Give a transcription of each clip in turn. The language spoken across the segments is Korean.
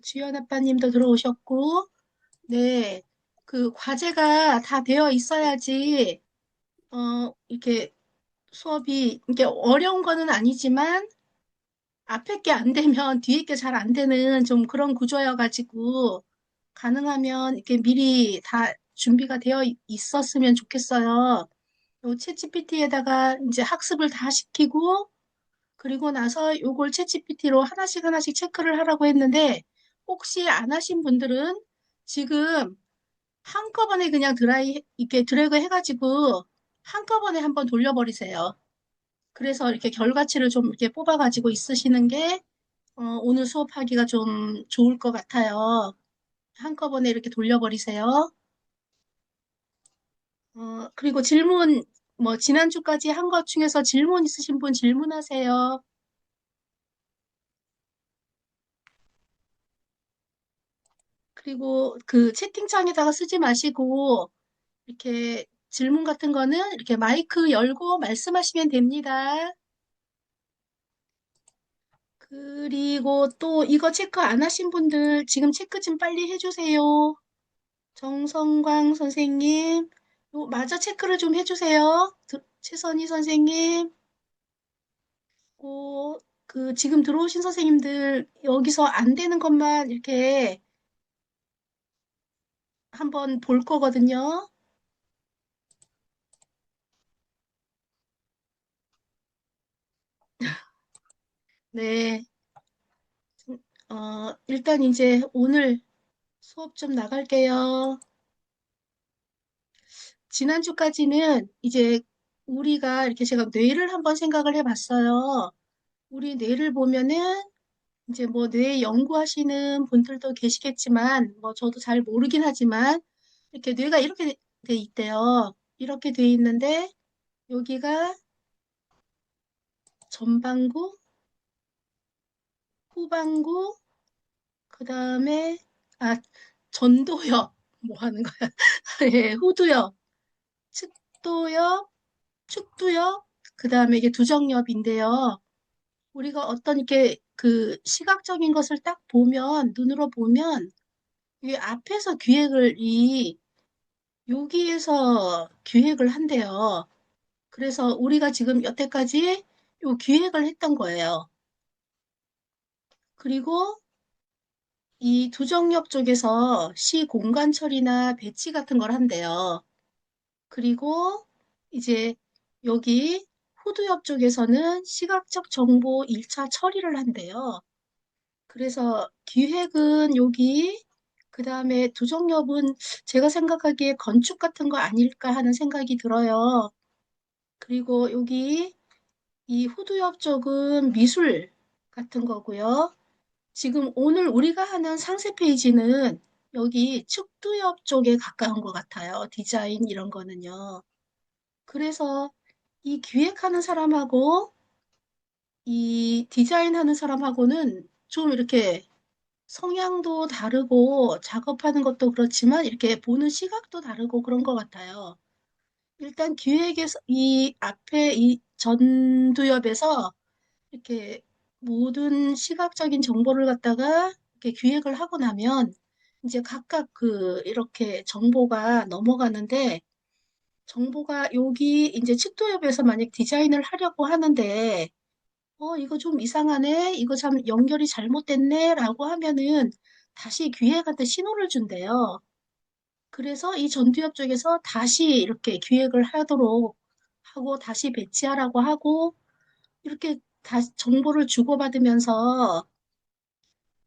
주연 아빠님도 들어오셨고, 네, 그 과제가 다 되어 있어야지, 이렇게 수업이, 이게 어려운 거는 아니지만, 앞에 게 안 되면 뒤에 게 잘 안 되는 좀 그런 구조여가지고, 가능하면 이렇게 미리 다 준비가 되어 있었으면 좋겠어요. 요 챗GPT에다가 이제 학습을 다 시키고, 그리고 나서 요걸 챗GPT로 하나씩 하나씩 체크를 하라고 했는데, 혹시 안 하신 분들은 지금 한꺼번에 그냥 이렇게 드래그 해가지고 한꺼번에 한번 돌려버리세요. 그래서 이렇게 결과치를 좀 이렇게 뽑아가지고 있으시는 게 오늘 수업하기가 좀 좋을 것 같아요. 한꺼번에 이렇게 돌려버리세요. 그리고 질문, 뭐, 지난주까지 한 것 중에서 질문 있으신 분 질문하세요. 그리고 그 채팅창에다가 쓰지 마시고, 이렇게 질문 같은 거는 이렇게 마이크 열고 말씀하시면 됩니다. 그리고 또 이거 체크 안 하신 분들 지금 체크 좀 빨리 해주세요. 정성광 선생님, 마저 체크를 좀 해주세요. 최선희 선생님, 그 지금 들어오신 선생님들 여기서 안 되는 것만 이렇게 한번 볼 거거든요. 네, 일단 이제 오늘 수업 좀 나갈게요. 지난주까지는 이제 우리가 이렇게 제가 뇌를 한번 생각을 해봤어요. 우리 뇌를 보면은 이제 뭐 뇌 연구하시는 분들도 계시겠지만 뭐 저도 잘 모르긴 하지만 이렇게 뇌가 이렇게 돼 있대요. 이렇게 돼 있는데 여기가 전반구, 후반구, 그 다음에 아 전도엽 뭐 하는 거야? 예, 후두엽, 측도엽, 축두엽, 그 다음에 이게 두정엽인데요. 우리가 어떤 이렇게 그 시각적인 것을 딱 보면, 눈으로 보면, 이 앞에서 여기에서 기획을 한대요. 그래서 우리가 지금 여태까지 요 기획을 했던 거예요. 그리고 이 두정역 쪽에서 시 공간 처리나 배치 같은 걸 한대요. 그리고 이제 여기 후두엽 쪽에서는 시각적 정보 1차 처리를 한대요. 그래서 기획은 여기, 그 다음에 두정엽은 제가 생각하기에 건축 같은 거 아닐까 하는 생각이 들어요. 그리고 여기 이 후두엽 쪽은 미술 같은 거고요. 지금 오늘 우리가 하는 상세 페이지는 여기 축두엽 쪽에 가까운 것 같아요. 디자인 이런 거는요. 그래서 이 기획하는 사람하고 이 디자인하는 사람하고는 좀 이렇게 성향도 다르고 작업하는 것도 그렇지만 이렇게 보는 시각도 다르고 그런 것 같아요. 일단 기획에서 이 앞에 이 전두엽에서 이렇게 모든 시각적인 정보를 갖다가 이렇게 기획을 하고 나면 이제 각각 그 이렇게 정보가 넘어가는데 정보가 여기 이제 측도엽에서 만약 디자인을 하려고 하는데 이거 좀 이상하네. 이거 참 연결이 잘못됐네. 라고 하면은 다시 기획한테 신호를 준대요. 그래서 이 전투협 쪽에서 다시 이렇게 기획을 하도록 하고 다시 배치하라고 하고 이렇게 다시 정보를 주고받으면서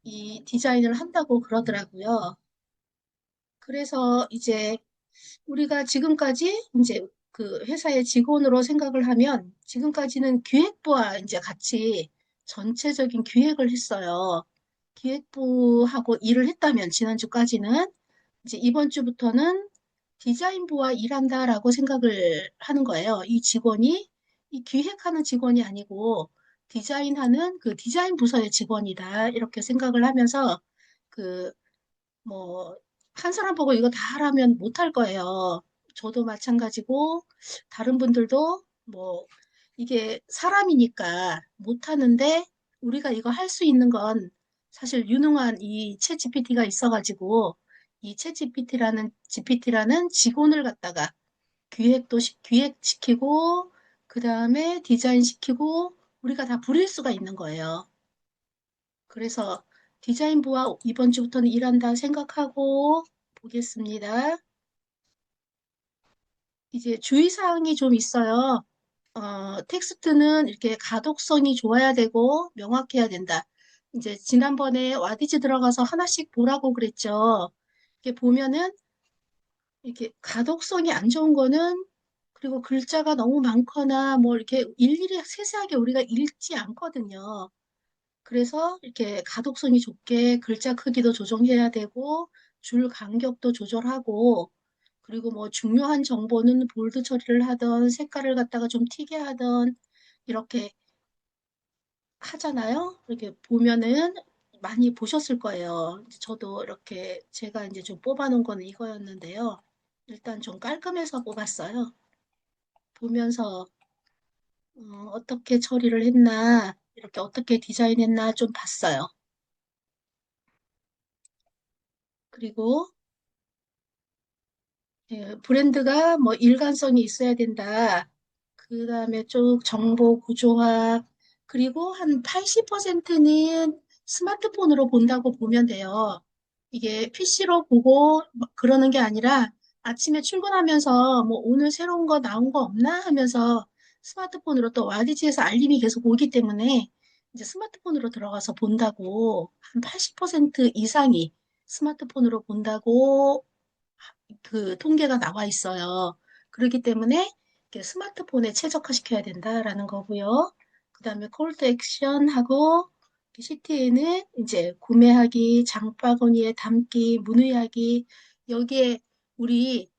이 디자인을 한다고 그러더라고요. 그래서 이제 우리가 지금까지 이제 그 회사의 직원으로 생각을 하면 지금까지는 기획부와 이제 같이 전체적인 기획을 했어요. 기획부하고 일을 했다면 지난주까지는 이제 이번 주부터는 디자인부와 일한다라고 생각을 하는 거예요. 이 직원이 이 기획하는 직원이 아니고 디자인하는 그 디자인 부서의 직원이다. 이렇게 생각을 하면서 그 뭐, 한 사람 보고 이거 다 하라면 못 할 거예요. 저도 마찬가지고, 다른 분들도 뭐, 이게 사람이니까 못 하는데, 우리가 이거 할 수 있는 건 사실 유능한 이 챗 GPT가 있어가지고 이 챗 GPT라는 직원을 갖다가 기획시키고 그 다음에 디자인시키고 우리가 다 부릴 수가 있는 거예요. 그래서 디자인부와 이번 주부터는 일한다 생각하고 보겠습니다. 이제 주의사항이 좀 있어요. 텍스트는 이렇게 가독성이 좋아야 되고 명확해야 된다. 이제 지난번에 와디즈 들어가서 하나씩 보라고 그랬죠. 이렇게 보면은 이렇게 가독성이 안 좋은 거는 그리고 글자가 너무 많거나 뭐 이렇게 일일이 세세하게 우리가 읽지 않거든요. 그래서 이렇게 가독성이 좋게 글자 크기도 조정해야 되고 줄 간격도 조절하고 그리고 뭐 중요한 정보는 볼드 처리를 하던 색깔을 갖다가 좀 튀게 하던 이렇게 하잖아요. 이렇게 보면은 많이 보셨을 거예요. 저도 이렇게 제가 이제 좀 뽑아놓은 거는 이거였는데요. 일단 좀 깔끔해서 뽑았어요. 보면서 어떻게 처리를 했나, 이렇게 어떻게 디자인했나 좀 봤어요. 그리고 예, 브랜드가 뭐 일관성이 있어야 된다. 그 다음에 쭉 정보 구조화, 그리고 한 80%는 스마트폰으로 본다고 보면 돼요. 이게 PC로 보고 막 그러는 게 아니라 아침에 출근하면서 뭐 오늘 새로운 거 나온 거 없나 하면서 스마트폰으로 또 와디지에서 알림이 계속 오기 때문에 이제 스마트폰으로 들어가서 본다고 한 80% 이상이 스마트폰으로 본다고 그 통계가 나와 있어요. 그렇기 때문에 이렇게 스마트폰에 최적화시켜야 된다라는 거고요. 그 다음에 콜트 액션하고 CT에는 이제 구매하기, 장바구니에 담기, 문의하기 여기에 우리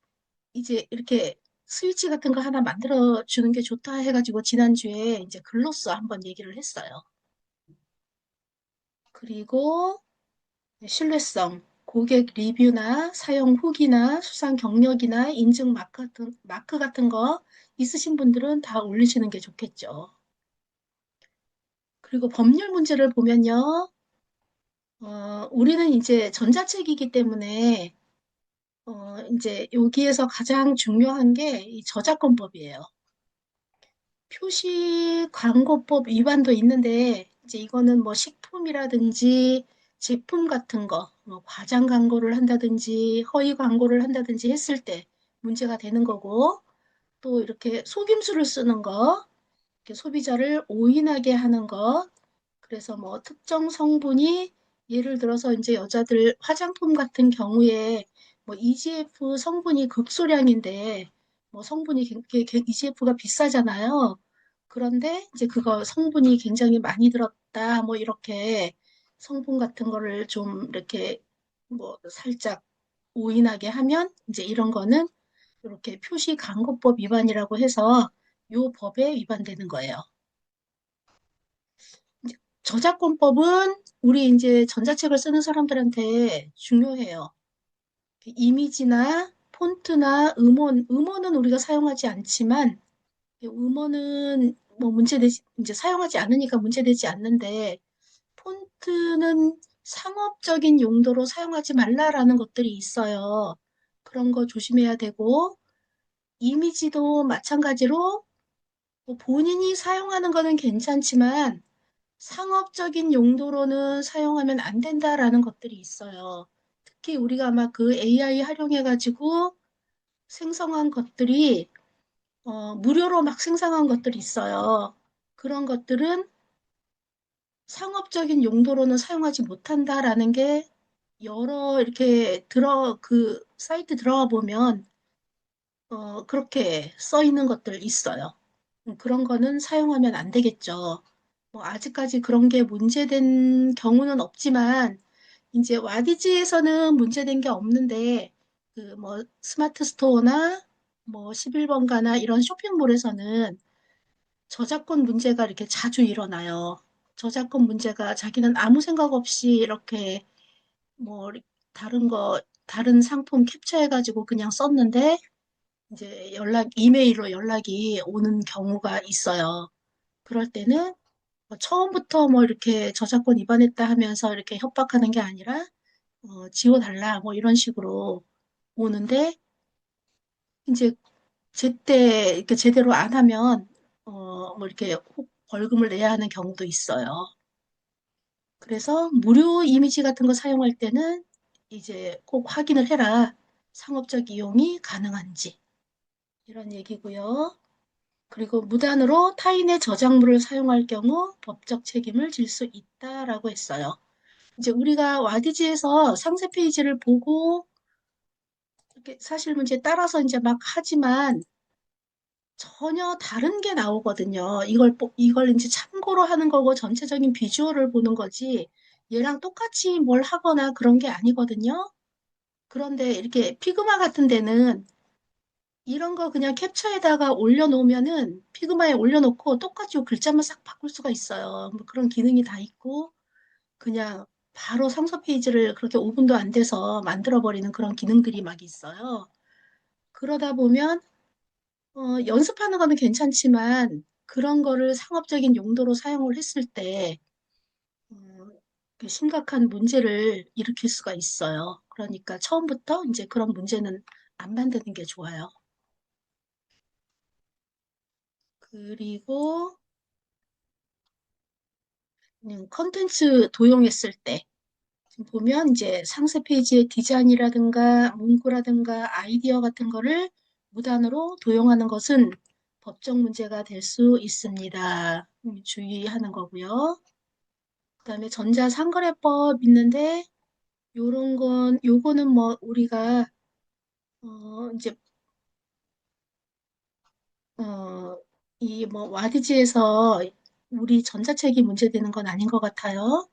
이제 이렇게 스위치 같은 거 하나 만들어 주는 게 좋다 해가지고 지난주에 이제 글로스 한번 얘기를 했어요. 그리고 신뢰성, 고객 리뷰나 사용 후기나 수상 경력이나 인증 마크 같은 거 있으신 분들은 다 올리시는 게 좋겠죠. 그리고 법률 문제를 보면요. 우리는 이제 전자책이기 때문에 이제 여기에서 가장 중요한 게 이 저작권법이에요. 표시 광고법 위반도 있는데 이제 이거는 뭐 식품이라든지 제품 같은 거, 뭐 과장 광고를 한다든지 허위 광고를 한다든지 했을 때 문제가 되는 거고 또 이렇게 속임수를 쓰는 거, 이렇게 소비자를 오인하게 하는 거, 그래서 뭐 특정 성분이 예를 들어서 이제 여자들 화장품 같은 경우에 뭐 EGF 성분이 극소량인데 뭐 성분이 EGF가 비싸잖아요. 그런데 이제 그거 성분이 굉장히 많이 들었다 뭐 이렇게 성분 같은 거를 좀 이렇게 뭐 살짝 오인하게 하면 이제 이런 거는 이렇게 표시 광고법 위반이라고 해서 요 법에 위반되는 거예요. 이제 저작권법은 우리 이제 전자책을 쓰는 사람들한테 중요해요. 이미지나 폰트나 음원은 우리가 사용하지 않지만 음원은 뭐 문제되지 이제 사용하지 않으니까 문제되지 않는데 폰트는 상업적인 용도로 사용하지 말라라는 것들이 있어요. 그런 거 조심해야 되고 이미지도 마찬가지로 뭐 본인이 사용하는 거는 괜찮지만 상업적인 용도로는 사용하면 안 된다라는 것들이 있어요. 특히 우리가 아마 그 AI 활용해가지고 생성한 것들이 무료로 막 생성한 것들이 있어요. 그런 것들은 상업적인 용도로는 사용하지 못한다라는 게 여러 이렇게 그 사이트 들어가 보면 그렇게 써 있는 것들 있어요. 그런 거는 사용하면 안 되겠죠. 뭐 아직까지 그런 게 문제된 경우는 없지만 이제 와디즈에서는 문제된 게 없는데 그 뭐 스마트 스토어나 뭐 11번가나 이런 쇼핑몰에서는 저작권 문제가 이렇게 자주 일어나요. 저작권 문제가 자기는 아무 생각 없이 이렇게 뭐 다른 상품 캡처해가지고 그냥 썼는데 이제 이메일로 연락이 오는 경우가 있어요. 그럴 때는 뭐 처음부터 뭐 이렇게 저작권 위반했다 하면서 이렇게 협박하는 게 아니라 지워달라 뭐 이런 식으로 오는데 이제 제때 이렇게 제대로 안 하면 뭐 이렇게 혹 벌금을 내야 하는 경우도 있어요. 그래서 무료 이미지 같은 거 사용할 때는 이제 꼭 확인을 해라. 상업적 이용이 가능한지. 이런 얘기고요. 그리고 무단으로 타인의 저작물을 사용할 경우 법적 책임을 질 수 있다라고 했어요. 이제 우리가 와디즈에서 상세 페이지를 보고 이렇게 사실 문제 따라서 이제 막 하지만 전혀 다른 게 나오거든요. 이걸 이제 참고로 하는 거고 전체적인 비주얼을 보는 거지 얘랑 똑같이 뭘 하거나 그런 게 아니거든요. 그런데 이렇게 피그마 같은 데는 이런 거 그냥 캡처에다가 올려놓으면은 피그마에 올려놓고 똑같이 글자만 싹 바꿀 수가 있어요. 뭐 그런 기능이 다 있고 그냥 바로 상세 페이지를 그렇게 5분도 안 돼서 만들어버리는 그런 기능들이 막 있어요. 그러다 보면 연습하는 거는 괜찮지만 그런 거를 상업적인 용도로 사용을 했을 때 어, 그 심각한 문제를 일으킬 수가 있어요. 그러니까 처음부터 이제 그런 문제는 안 만드는 게 좋아요. 그리고 컨텐츠 도용했을 때 지금 보면 이제 상세 페이지의 디자인이라든가 문구라든가 아이디어 같은 거를 무단으로 도용하는 것은 법적 문제가 될 수 있습니다. 주의하는 거고요. 그다음에 전자상거래법 있는데 요거는 뭐 우리가 이제 이 뭐 와디즈에서 우리 전자책이 문제되는 건 아닌 것 같아요.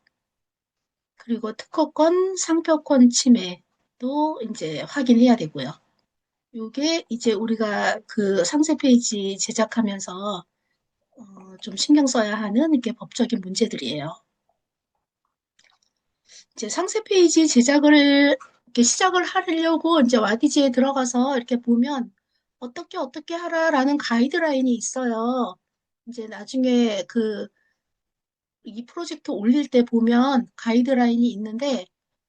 그리고 특허권, 상표권 침해도 이제 확인해야 되고요. 요게 이제 우리가 그 상세 페이지 제작하면서 좀 신경 써야 하는 이렇게 법적인 문제들이에요. 이제 상세 페이지 제작을 이렇게 시작을 하려고 이제 와디지에 들어가서 이렇게 보면 어떻게 하라라는 가이드라인이 있어요. 이제 나중에 이 프로젝트 올릴 때 보면 가이드라인이 있는데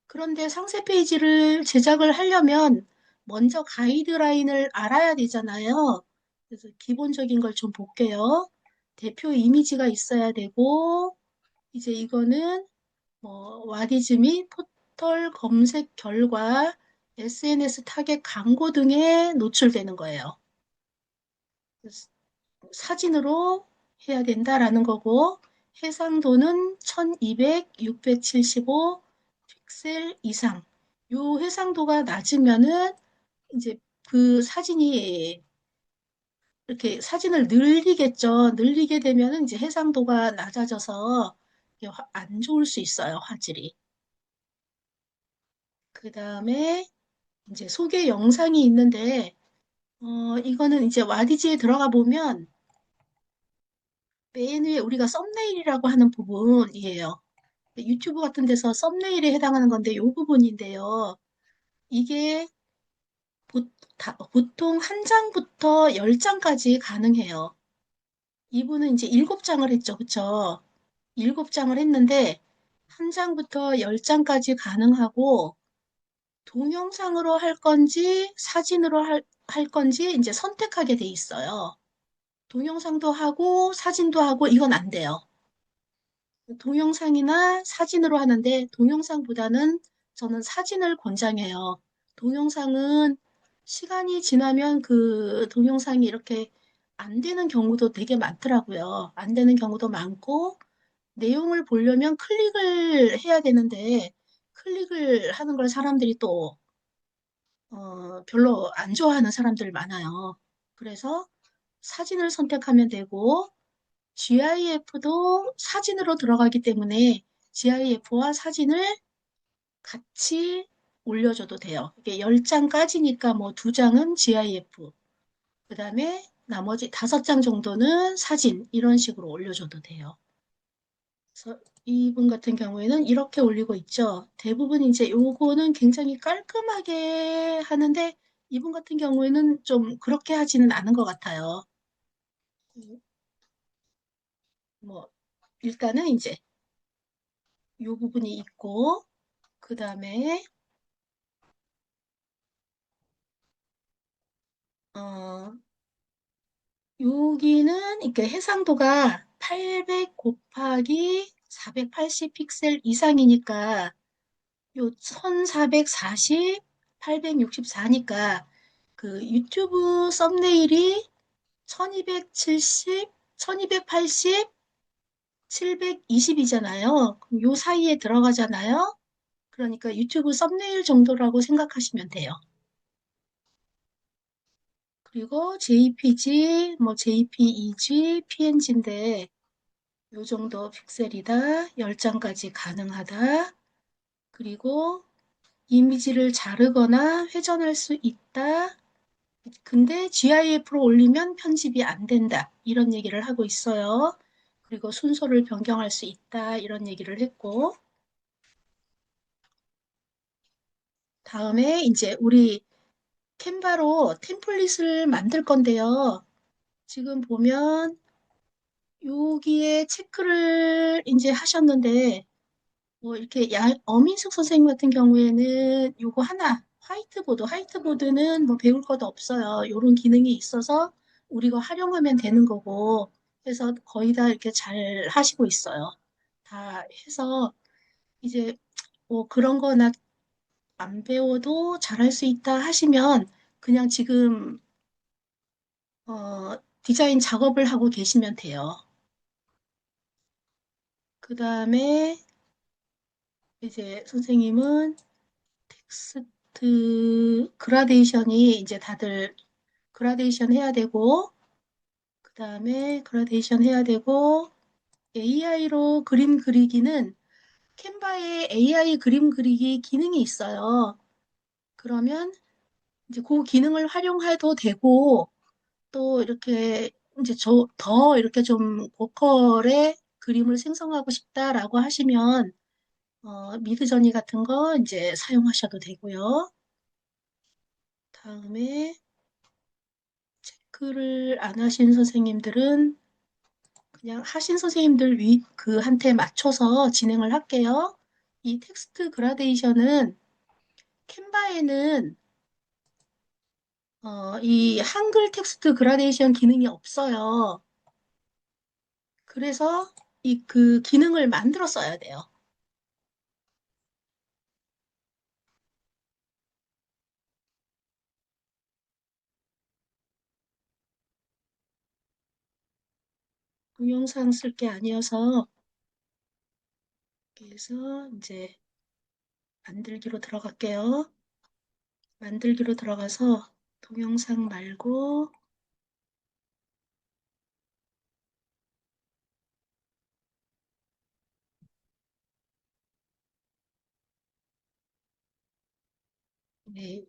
그런데 상세 페이지를 제작을 하려면 먼저 가이드라인을 알아야 되잖아요. 그래서 기본적인 걸 좀 볼게요. 대표 이미지가 있어야 되고 이제 이거는 뭐 와디즈 및 포털 검색 결과 SNS 타겟 광고 등에 노출되는 거예요. 사진으로 해야 된다라는 거고 해상도는 1200, 675 픽셀 이상. 요 해상도가 낮으면은 이제 그 사진이 이렇게 사진을 늘리겠죠. 늘리게 되면은 이제 해상도가 낮아져서 안 좋을 수 있어요, 화질이. 그 다음에 이제 소개 영상이 있는데, 이거는 이제 와디지에 들어가 보면 맨 위에 우리가 썸네일이라고 하는 부분이에요. 유튜브 같은 데서 썸네일에 해당하는 건데 이 부분인데요. 이게 보, 보통 한 장부터 10장까지 가능해요. 이분은 이제 7장을 했죠. 그쵸? 7장을 했는데 한 장부터 10장까지 가능하고 동영상으로 할 건지 사진으로 할 건지 이제 선택하게 돼 있어요. 동영상도 하고 사진도 하고 이건 안 돼요. 동영상이나 사진으로 하는데 동영상보다는 저는 사진을 권장해요. 동영상은 시간이 지나면 그 동영상이 이렇게 안 되는 경우도 되게 많더라고요. 안 되는 경우도 많고 내용을 보려면 클릭을 해야 되는데 클릭을 하는 걸 사람들이 또 별로 안 좋아하는 사람들 많아요. 그래서 사진을 선택하면 되고 GIF도 사진으로 들어가기 때문에 GIF와 사진을 같이 올려줘도 돼요. 이게 10장까지니까 뭐 2장은 GIF, 그 다음에 나머지 5장 정도는 사진, 이런 식으로 올려줘도 돼요. 그래서 이분 같은 경우에는 이렇게 올리고 있죠. 대부분 이제 요거는 굉장히 깔끔하게 하는데 이분 같은 경우에는 좀 그렇게 하지는 않은 것 같아요. 뭐 일단은 이제 이 부분이 있고, 그 다음에, 어, 여기는 이렇게 해상도가 800 곱하기 480 픽셀 이상이니까 요 1440, 864니까 그 유튜브 썸네일이 1270, 1280, 720이잖아요. 그럼 요 사이에 들어가잖아요. 그러니까 유튜브 썸네일 정도라고 생각하시면 돼요. 그리고 JPG, 뭐 JPEG, PNG인데 요 정도 픽셀이다. 10장까지 가능하다. 그리고 이미지를 자르거나 회전할 수 있다. 근데 GIF로 올리면 편집이 안 된다. 이런 얘기를 하고 있어요. 그리고 순서를 변경할 수 있다. 이런 얘기를 했고. 다음에 이제 우리 캔바로 템플릿을 만들 건데요. 지금 보면 여기에 체크를 이제 하셨는데 뭐 이렇게 어민숙 선생님 같은 경우에는 요거 하나 화이트보드는 뭐 배울 것도 없어요. 요런 기능이 있어서 우리가 활용하면 되는 거고 해서 거의 다 이렇게 잘 하시고 있어요. 다 해서 이제 뭐 그런 거나 안 배워도 잘할 수 있다 하시면 그냥 지금 디자인 작업을 하고 계시면 돼요. 그 다음에 이제 선생님은 텍스트 그라데이션이 이제 다들 그라데이션 해야 되고, 그 다음에 그라데이션 해야 되고, AI로 그림 그리기는 캔바에 AI 그림 그리기 기능이 있어요. 그러면 이제 그 기능을 활용해도 되고, 또 이렇게 이제 더 이렇게 좀 보컬의 그림을 생성하고 싶다라고 하시면, 미드저니 같은 거 이제 사용하셔도 되고요. 다음에 체크를 안 하신 선생님들은 그냥 하신 선생님들 그한테 맞춰서 진행을 할게요. 이 텍스트 그라데이션은 캔바에는 이 한글 텍스트 그라데이션 기능이 없어요. 그래서 이 그 기능을 만들어 써야 돼요. 동영상 쓸 게 아니어서 그래서 이제 만들기로 들어갈게요. 만들기로 들어가서 동영상 말고 네,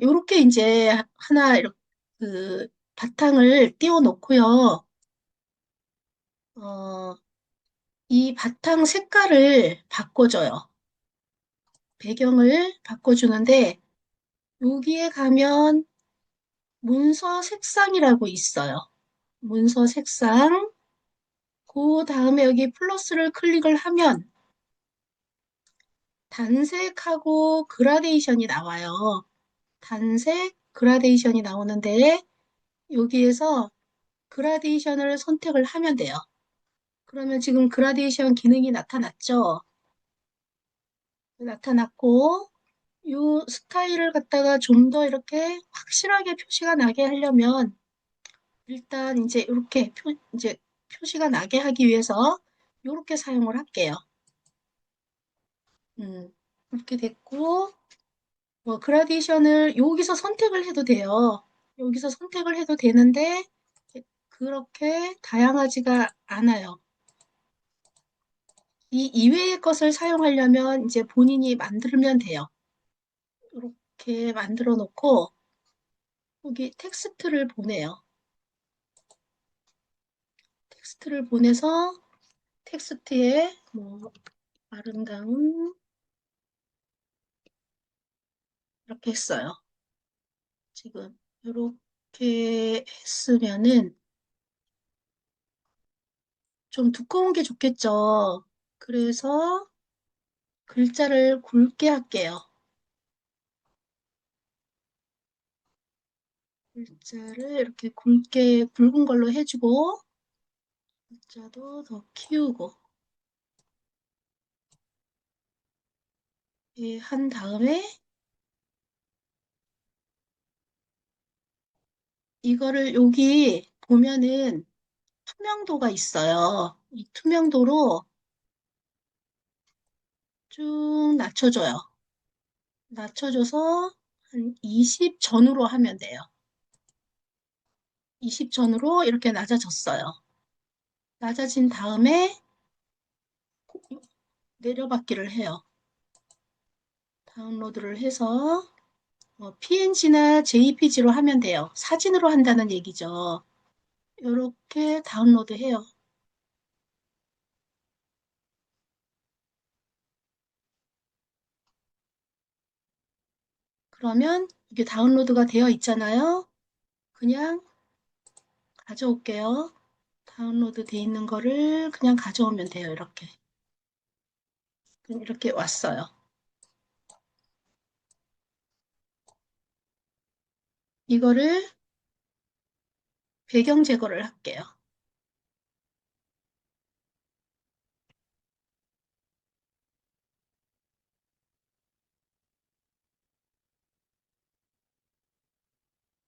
요렇게 이제 하나 이렇게 그 바탕을 띄워 놓고요. 어, 이 바탕 색깔을 바꿔줘요. 배경을 바꿔주는데 여기에 가면 문서 색상이라고 있어요. 문서 색상. 그 다음에 여기 플러스를 클릭을 하면 단색하고 그라데이션이 나와요. 단색, 그라데이션이 나오는데 여기에서 그라데이션을 선택을 하면 돼요. 그러면 지금 그라데이션 기능이 나타났죠? 나타났고 이 스타일을 갖다가 좀 더 이렇게 확실하게 표시가 나게 하려면 일단 이제 이렇게 이제 표시가 나게 하기 위해서 이렇게 사용을 할게요. 이렇게 됐고 뭐 그라데이션을 여기서 선택을 해도 돼요. 여기서 선택을 해도 되는데 그렇게 다양하지가 않아요. 이 이외의 것을 사용하려면 이제 본인이 만들면 돼요. 이렇게 만들어 놓고 여기 텍스트를 보내요. 텍스트를 보내서 텍스트에 뭐 아름다운 이렇게 했어요. 지금 이렇게 했으면은 좀 두꺼운 게 좋겠죠. 그래서 글자를 굵게 할게요. 글자를 이렇게 굵은 걸로 해주고, 글자도 더 키우고, 이렇게 한 다음에 이거를 여기 보면은 투명도가 있어요. 이 투명도로 쭉 낮춰줘요. 낮춰줘서 한 20 전후로 하면 돼요. 20 전후로 이렇게 낮아졌어요. 낮아진 다음에 내려받기를 해요. 다운로드를 해서 PNG나 JPG로 하면 돼요. 사진으로 한다는 얘기죠. 이렇게 다운로드 해요. 그러면 이게 다운로드가 되어 있잖아요. 그냥 가져올게요. 다운로드 돼 있는 거를 그냥 가져오면 돼요. 이렇게. 그럼 이렇게 왔어요. 이거를 배경 제거를 할게요.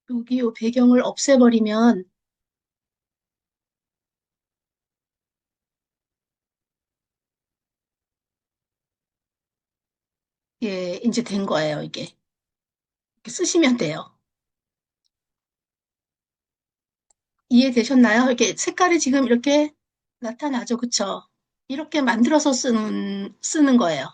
여기 이 배경을 없애버리면 예, 이제 된 거예요. 이게. 이렇게 쓰시면 돼요. 이해되셨나요? 이렇게 색깔이 지금 이렇게 나타나죠. 그쵸? 이렇게 만들어서 쓰는 거예요.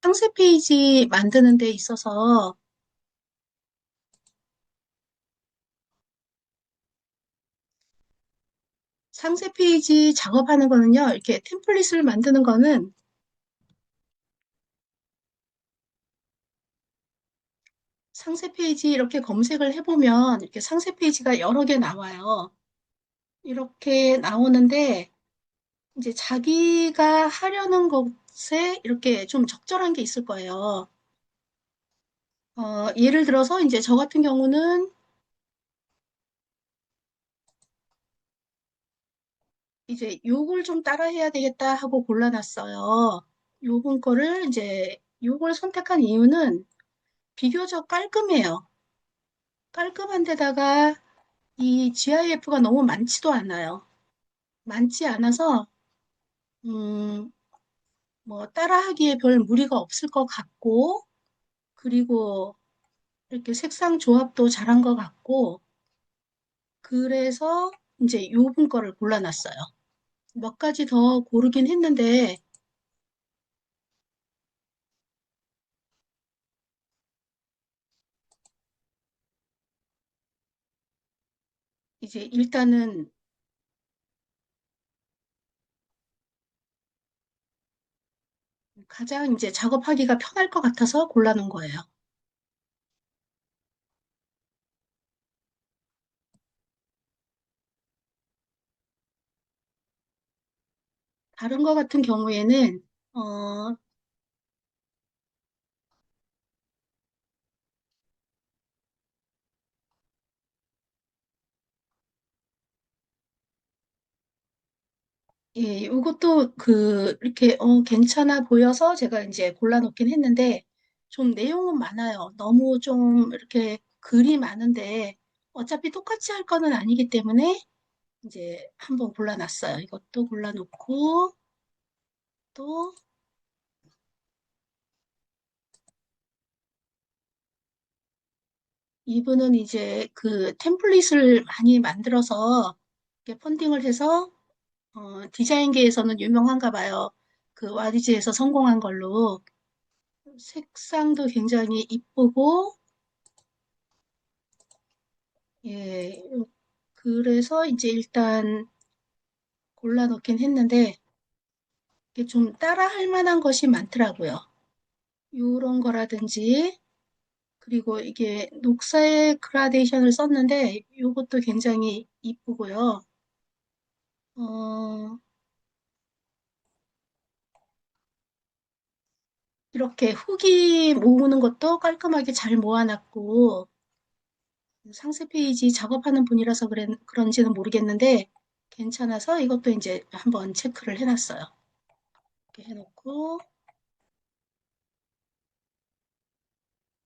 상세 페이지 만드는 데 있어서 상세 페이지 작업하는 거는요, 이렇게 템플릿을 만드는 거는 상세 페이지 이렇게 검색을 해보면 이렇게 상세 페이지가 여러 개 나와요. 이렇게 나오는데 이제 자기가 하려는 것에 이렇게 좀 적절한 게 있을 거예요. 예를 들어서 이제 저 같은 경우는 이제 요걸 좀 따라 해야 되겠다 하고 골라놨어요. 요번 거를 이제 요걸 선택한 이유는 비교적 깔끔해요. 깔끔한 데다가 이 GIF가 너무 많지도 않아요. 많지 않아서 음, 뭐 따라하기에 별 무리가 없을 것 같고 그리고 이렇게 색상 조합도 잘한 것 같고 그래서 이제 요번 거를 골라놨어요. 몇 가지 더 고르긴 했는데 이제 일단은 가장 이제 작업하기가 편할 것 같아서 골라놓은 거예요. 다른 거 같은 경우에는 어, 예, 이것도 이렇게 괜찮아 보여서 제가 이제 골라놓긴 했는데 좀 내용은 많아요. 너무 좀 이렇게 글이 많은데 어차피 똑같이 할 거는 아니기 때문에 이제 한번 골라놨어요. 이것도 골라놓고 또 이분은 이제 그 템플릿을 많이 만들어서 이렇게 펀딩을 해서 디자인계에서는 유명한가 봐요. 그 와디즈에서 성공한 걸로 색상도 굉장히 이쁘고 예 그래서 이제 일단 골라놓긴 했는데 이게 좀 따라 할 만한 것이 많더라고요. 요런 거라든지, 그리고 이게 녹사의 그라데이션을 썼는데, 요것도 굉장히 이쁘고요. 어, 이렇게 후기 모으는 것도 깔끔하게 잘 모아놨고, 상세 페이지 작업하는 분이라서 그런지는 모르겠는데, 괜찮아서 이것도 이제 한번 체크를 해놨어요. 이렇게 해놓고,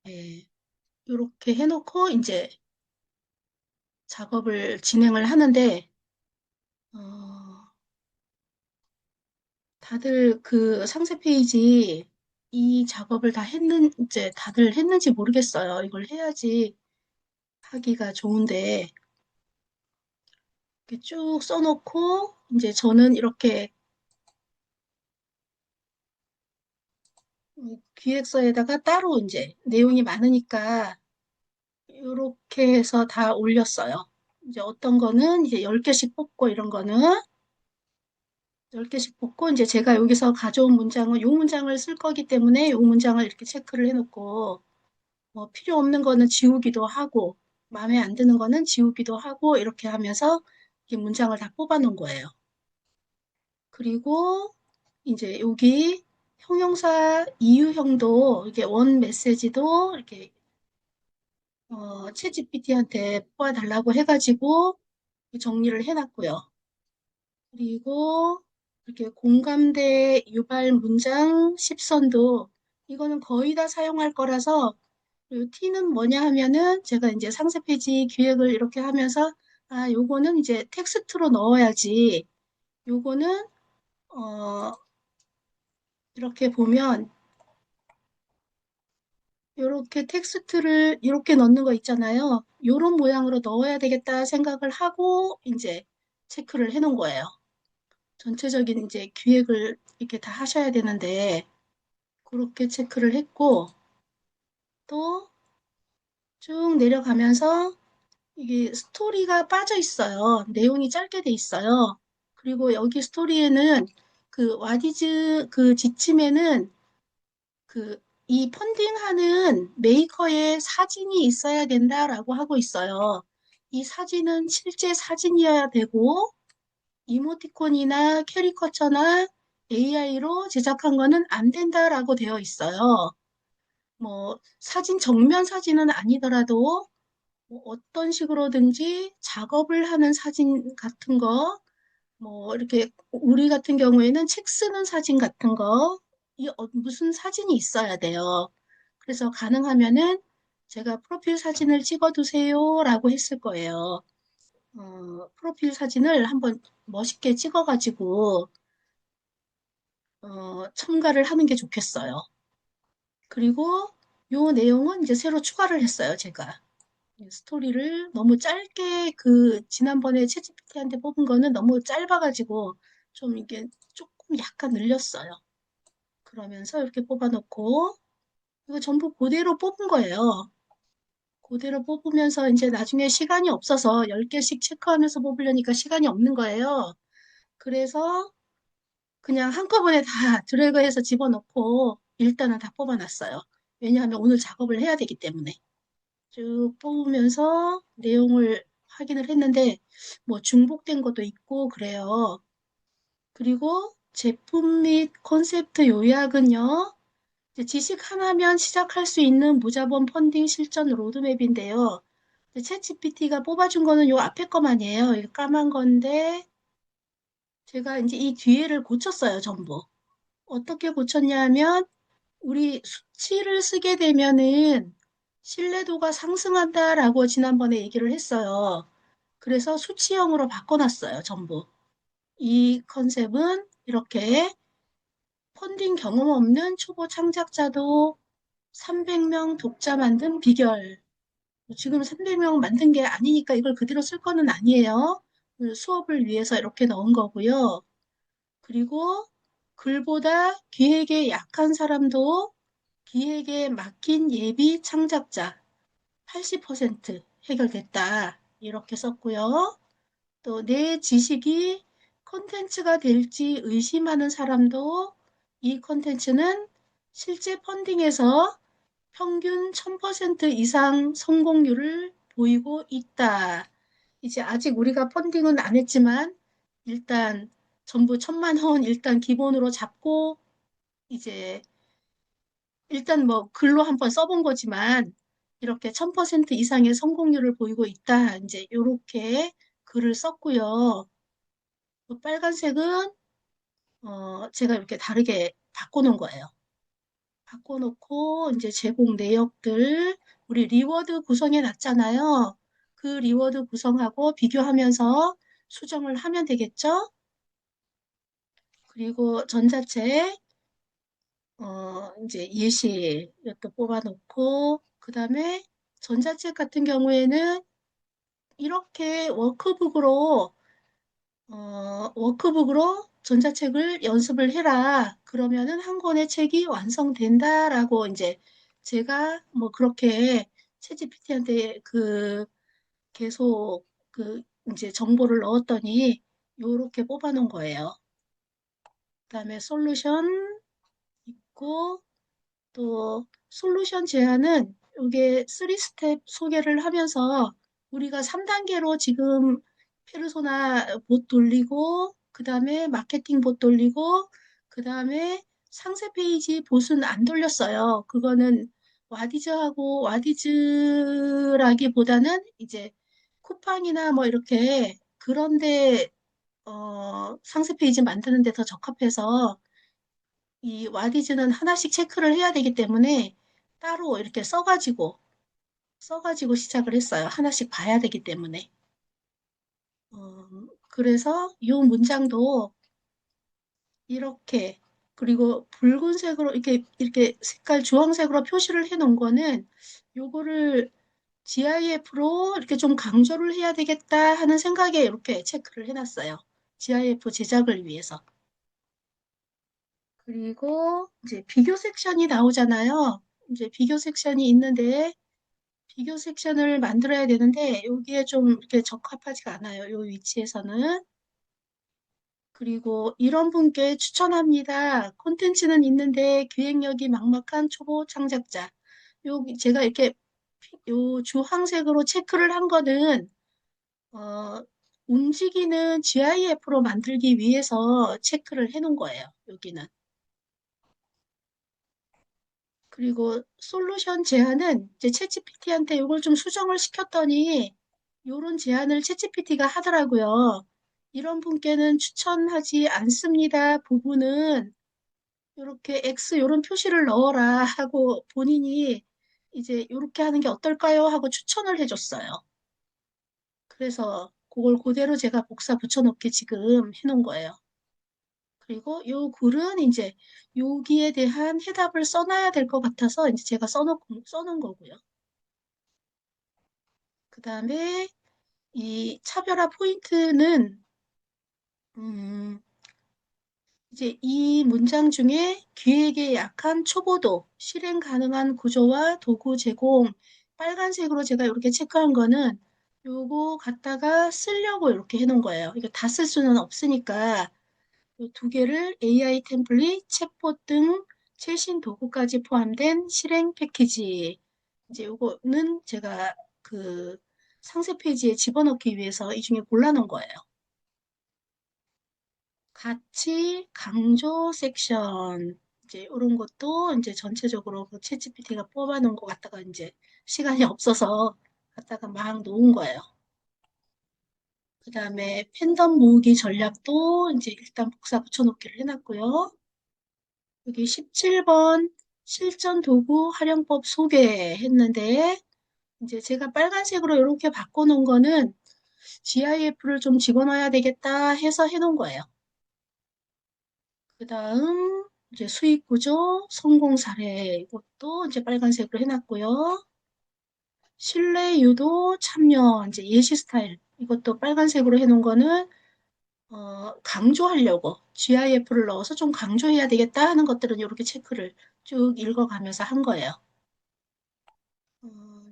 예, 이렇게 해놓고, 이제 작업을 진행을 하는데, 어, 다들 그 상세 페이지 이 작업을 다 이제 다들 했는지 모르겠어요. 이걸 해야지 하기가 좋은데, 이렇게 쭉 써놓고, 이제 저는 이렇게 기획서에다가 따로 이제 내용이 많으니까 이렇게 해서 다 올렸어요. 이제 어떤 거는 이제 10개씩 뽑고 이런 거는 10개씩 뽑고 이제 제가 여기서 가져온 문장은 요 문장을 쓸 거기 때문에 요 문장을 이렇게 체크를 해놓고 뭐 필요 없는 거는 지우기도 하고 마음에 안 드는 거는 지우기도 하고 이렇게 하면서 이렇게 문장을 다 뽑아 놓은 거예요. 그리고 이제 여기 형용사 이유형도 이게 원 메시지도 이렇게 챗 GPT한테 뽑아달라고 해가지고 정리를 해놨고요. 그리고 이렇게 공감대 유발 문장 10선도 이거는 거의 다 사용할 거라서 그리고 T는 뭐냐 하면은 제가 이제 상세 페이지 기획을 이렇게 하면서 아, 요거는 이제 텍스트로 넣어야지. 요거는 이렇게 보면 이렇게 텍스트를 이렇게 넣는 거 있잖아요. 요런 모양으로 넣어야 되겠다 생각을 하고 이제 체크를 해 놓은 거예요. 전체적인 이제 기획을 이렇게 다 하셔야 되는데 그렇게 체크를 했고 또 쭉 내려가면서 이게 스토리가 빠져 있어요. 내용이 짧게 돼 있어요. 그리고 여기 스토리에는 그 와디즈 그 지침에는 그 이 펀딩하는 메이커의 사진이 있어야 된다라고 하고 있어요. 이 사진은 실제 사진이어야 되고 이모티콘이나 캐리커처나 AI로 제작한 거는 안 된다라고 되어 있어요. 뭐 사진 정면 사진은 아니더라도 뭐 어떤 식으로든지 작업을 하는 사진 같은 거, 뭐 이렇게 우리 같은 경우에는 책 쓰는 사진 같은 거, 무슨 사진이 있어야 돼요. 그래서 가능하면은 제가 프로필 사진을 찍어두세요라고 했을 거예요. 프로필 사진을 한번 멋있게 찍어가지고 첨가를 하는 게 좋겠어요. 그리고 요 내용은 이제 새로 추가를 했어요, 제가. 스토리를 너무 짧게 그 지난번에 챗GPT한테 뽑은 거는 너무 짧아가지고 좀 이게 조금 약간 늘렸어요. 그러면서 이렇게 뽑아놓고 이거 전부 그대로 뽑은 거예요. 그대로 뽑으면서 이제 나중에 시간이 없어서 10개씩 체크하면서 뽑으려니까 시간이 없는 거예요. 그래서 그냥 한꺼번에 다 드래그해서 집어넣고 일단은 다 뽑아놨어요. 왜냐하면 오늘 작업을 해야 되기 때문에. 쭉 뽑으면서 내용을 확인을 했는데 뭐 중복된 것도 있고 그래요. 그리고 제품 및 콘셉트 요약은요. 이제 지식 하나면 시작할 수 있는 무자본 펀딩 실전 로드맵인데요. 챗 GPT가 뽑아준 거는 요 앞에 거만이에요. 이거 까만 건데 제가 이제 이 뒤에를 고쳤어요, 전부. 어떻게 고쳤냐면 우리 수치를 쓰게 되면은 신뢰도가 상승한다라고 지난번에 얘기를 했어요. 그래서 수치형으로 바꿔놨어요, 전부. 이 컨셉은 이렇게 펀딩 경험 없는 초보 창작자도 300명 독자 만든 비결. 지금 300명 만든 게 아니니까 이걸 그대로 쓸 거는 아니에요. 수업을 위해서 이렇게 넣은 거고요. 그리고 글보다 기획에 약한 사람도 기획에 맡긴 예비 창작자 80% 해결됐다. 이렇게 썼고요. 또 내 지식이 콘텐츠가 될지 의심하는 사람도 이 콘텐츠는 실제 펀딩에서 평균 1000% 이상 성공률을 보이고 있다. 이제 아직 우리가 펀딩은 안 했지만 일단 전부 1000만 원 일단 기본으로 잡고 이제 일단 뭐 글로 한번 써본 거지만 이렇게 1000% 이상의 성공률을 보이고 있다. 이제 이렇게 글을 썼고요. 그 빨간색은 제가 이렇게 다르게 바꿔놓은 거예요. 바꿔놓고 이제 제공 내역들 우리 리워드 구성해 놨잖아요. 그 리워드 구성하고 비교하면서 수정을 하면 되겠죠? 그리고 전자책 이제 예시 이것도 뽑아놓고 그 다음에 전자책 같은 경우에는 이렇게 워크북으로 전자책을 연습을 해라. 그러면은 한 권의 책이 완성된다라고 이제 제가 뭐 그렇게 챗GPT한테 계속 이제 정보를 넣었더니 요렇게 뽑아놓은 거예요. 그다음에 솔루션 있고 또 솔루션 제안은 이게 3스텝 소개를 하면서 우리가 3단계로 지금 페르소나 봇 돌리고 그 다음에 마케팅 봇 돌리고 그 다음에 상세 페이지 봇은 안 돌렸어요. 그거는 와디즈라기보다는 이제 쿠팡이나 뭐 이렇게 그런데 상세 페이지 만드는 데 더 적합해서 이 와디즈는 하나씩 체크를 해야 되기 때문에 따로 이렇게 써가지고 시작을 했어요. 하나씩 봐야 되기 때문에. 어, 그래서 이 문장도 이렇게 그리고 붉은색으로 이렇게 색깔 주황색으로 표시를 해 놓은 거는 요거를 GIF로 이렇게 좀 강조를 해야 되겠다 하는 생각에 이렇게 체크를 해놨어요. GIF 제작을 위해서. 그리고 이제 비교 섹션이 나오잖아요. 이제 비교 섹션이 있는데 비교 섹션을 만들어야 되는데 여기에 좀 이렇게 적합하지가 않아요. 이 위치에서는. 그리고 이런 분께 추천합니다. 콘텐츠는 있는데 기획력이 막막한 초보 창작자. 여기 제가 이렇게 요 주황색으로 체크를 한 거는 어, 움직이는 GIF로 만들기 위해서 체크를 해 놓은 거예요. 여기는. 그리고 솔루션 제안은 이제 챗GPT한테 이걸 좀 수정을 시켰더니 이런 제안을 챗GPT가 하더라고요. 이런 분께는 추천하지 않습니다. 부분은 이렇게 X 이런 표시를 넣어라 하고 본인이 이제 이렇게 하는 게 어떨까요? 하고 추천을 해줬어요. 그래서 그걸 그대로 제가 복사 붙여넣기 지금 해놓은 거예요. 그리고 요 글은 이제 여기에 대한 해답을 써놔야 될 것 같아서 이제 제가 써놓은 거고요. 그 다음에 이 차별화 포인트는 음, 이제 이 문장 중에 기획에 약한 초보도, 실행 가능한 구조와 도구 제공, 빨간색으로 제가 이렇게 체크한 거는 요거 갖다가 쓰려고 이렇게 해놓은 거예요. 이거 다 쓸 수는 없으니까 이 두 개를 AI 템플릿, 챗봇 등 최신 도구까지 포함된 실행 패키지. 이제 요거는 제가 그 상세 페이지에 집어넣기 위해서 이 중에 골라놓은 거예요. 가치 강조 섹션. 이제 이런 것도 이제 전체적으로 그 챗GPT가 뽑아놓은 것 같다가 이제 시간이 없어서 갖다가 막 놓은 거예요. 그 다음에 팬덤 모으기 전략도 이제 일단 복사 붙여놓기를 해놨고요. 여기 17번 실전 도구 활용법 소개했는데 이제 제가 빨간색으로 이렇게 바꿔놓은 거는 GIF를 좀 집어넣어야 되겠다 해서 해놓은 거예요. 그 다음 이제 수익 구조, 성공 사례 이것도 이제 빨간색으로 해놨고요. 신뢰 유도, 참여, 이제 예시 스타일 이것도 빨간색으로 해놓은 거는 강조하려고 GIF를 넣어서 좀 강조해야 되겠다 하는 것들은 이렇게 체크를 쭉 읽어가면서 한 거예요.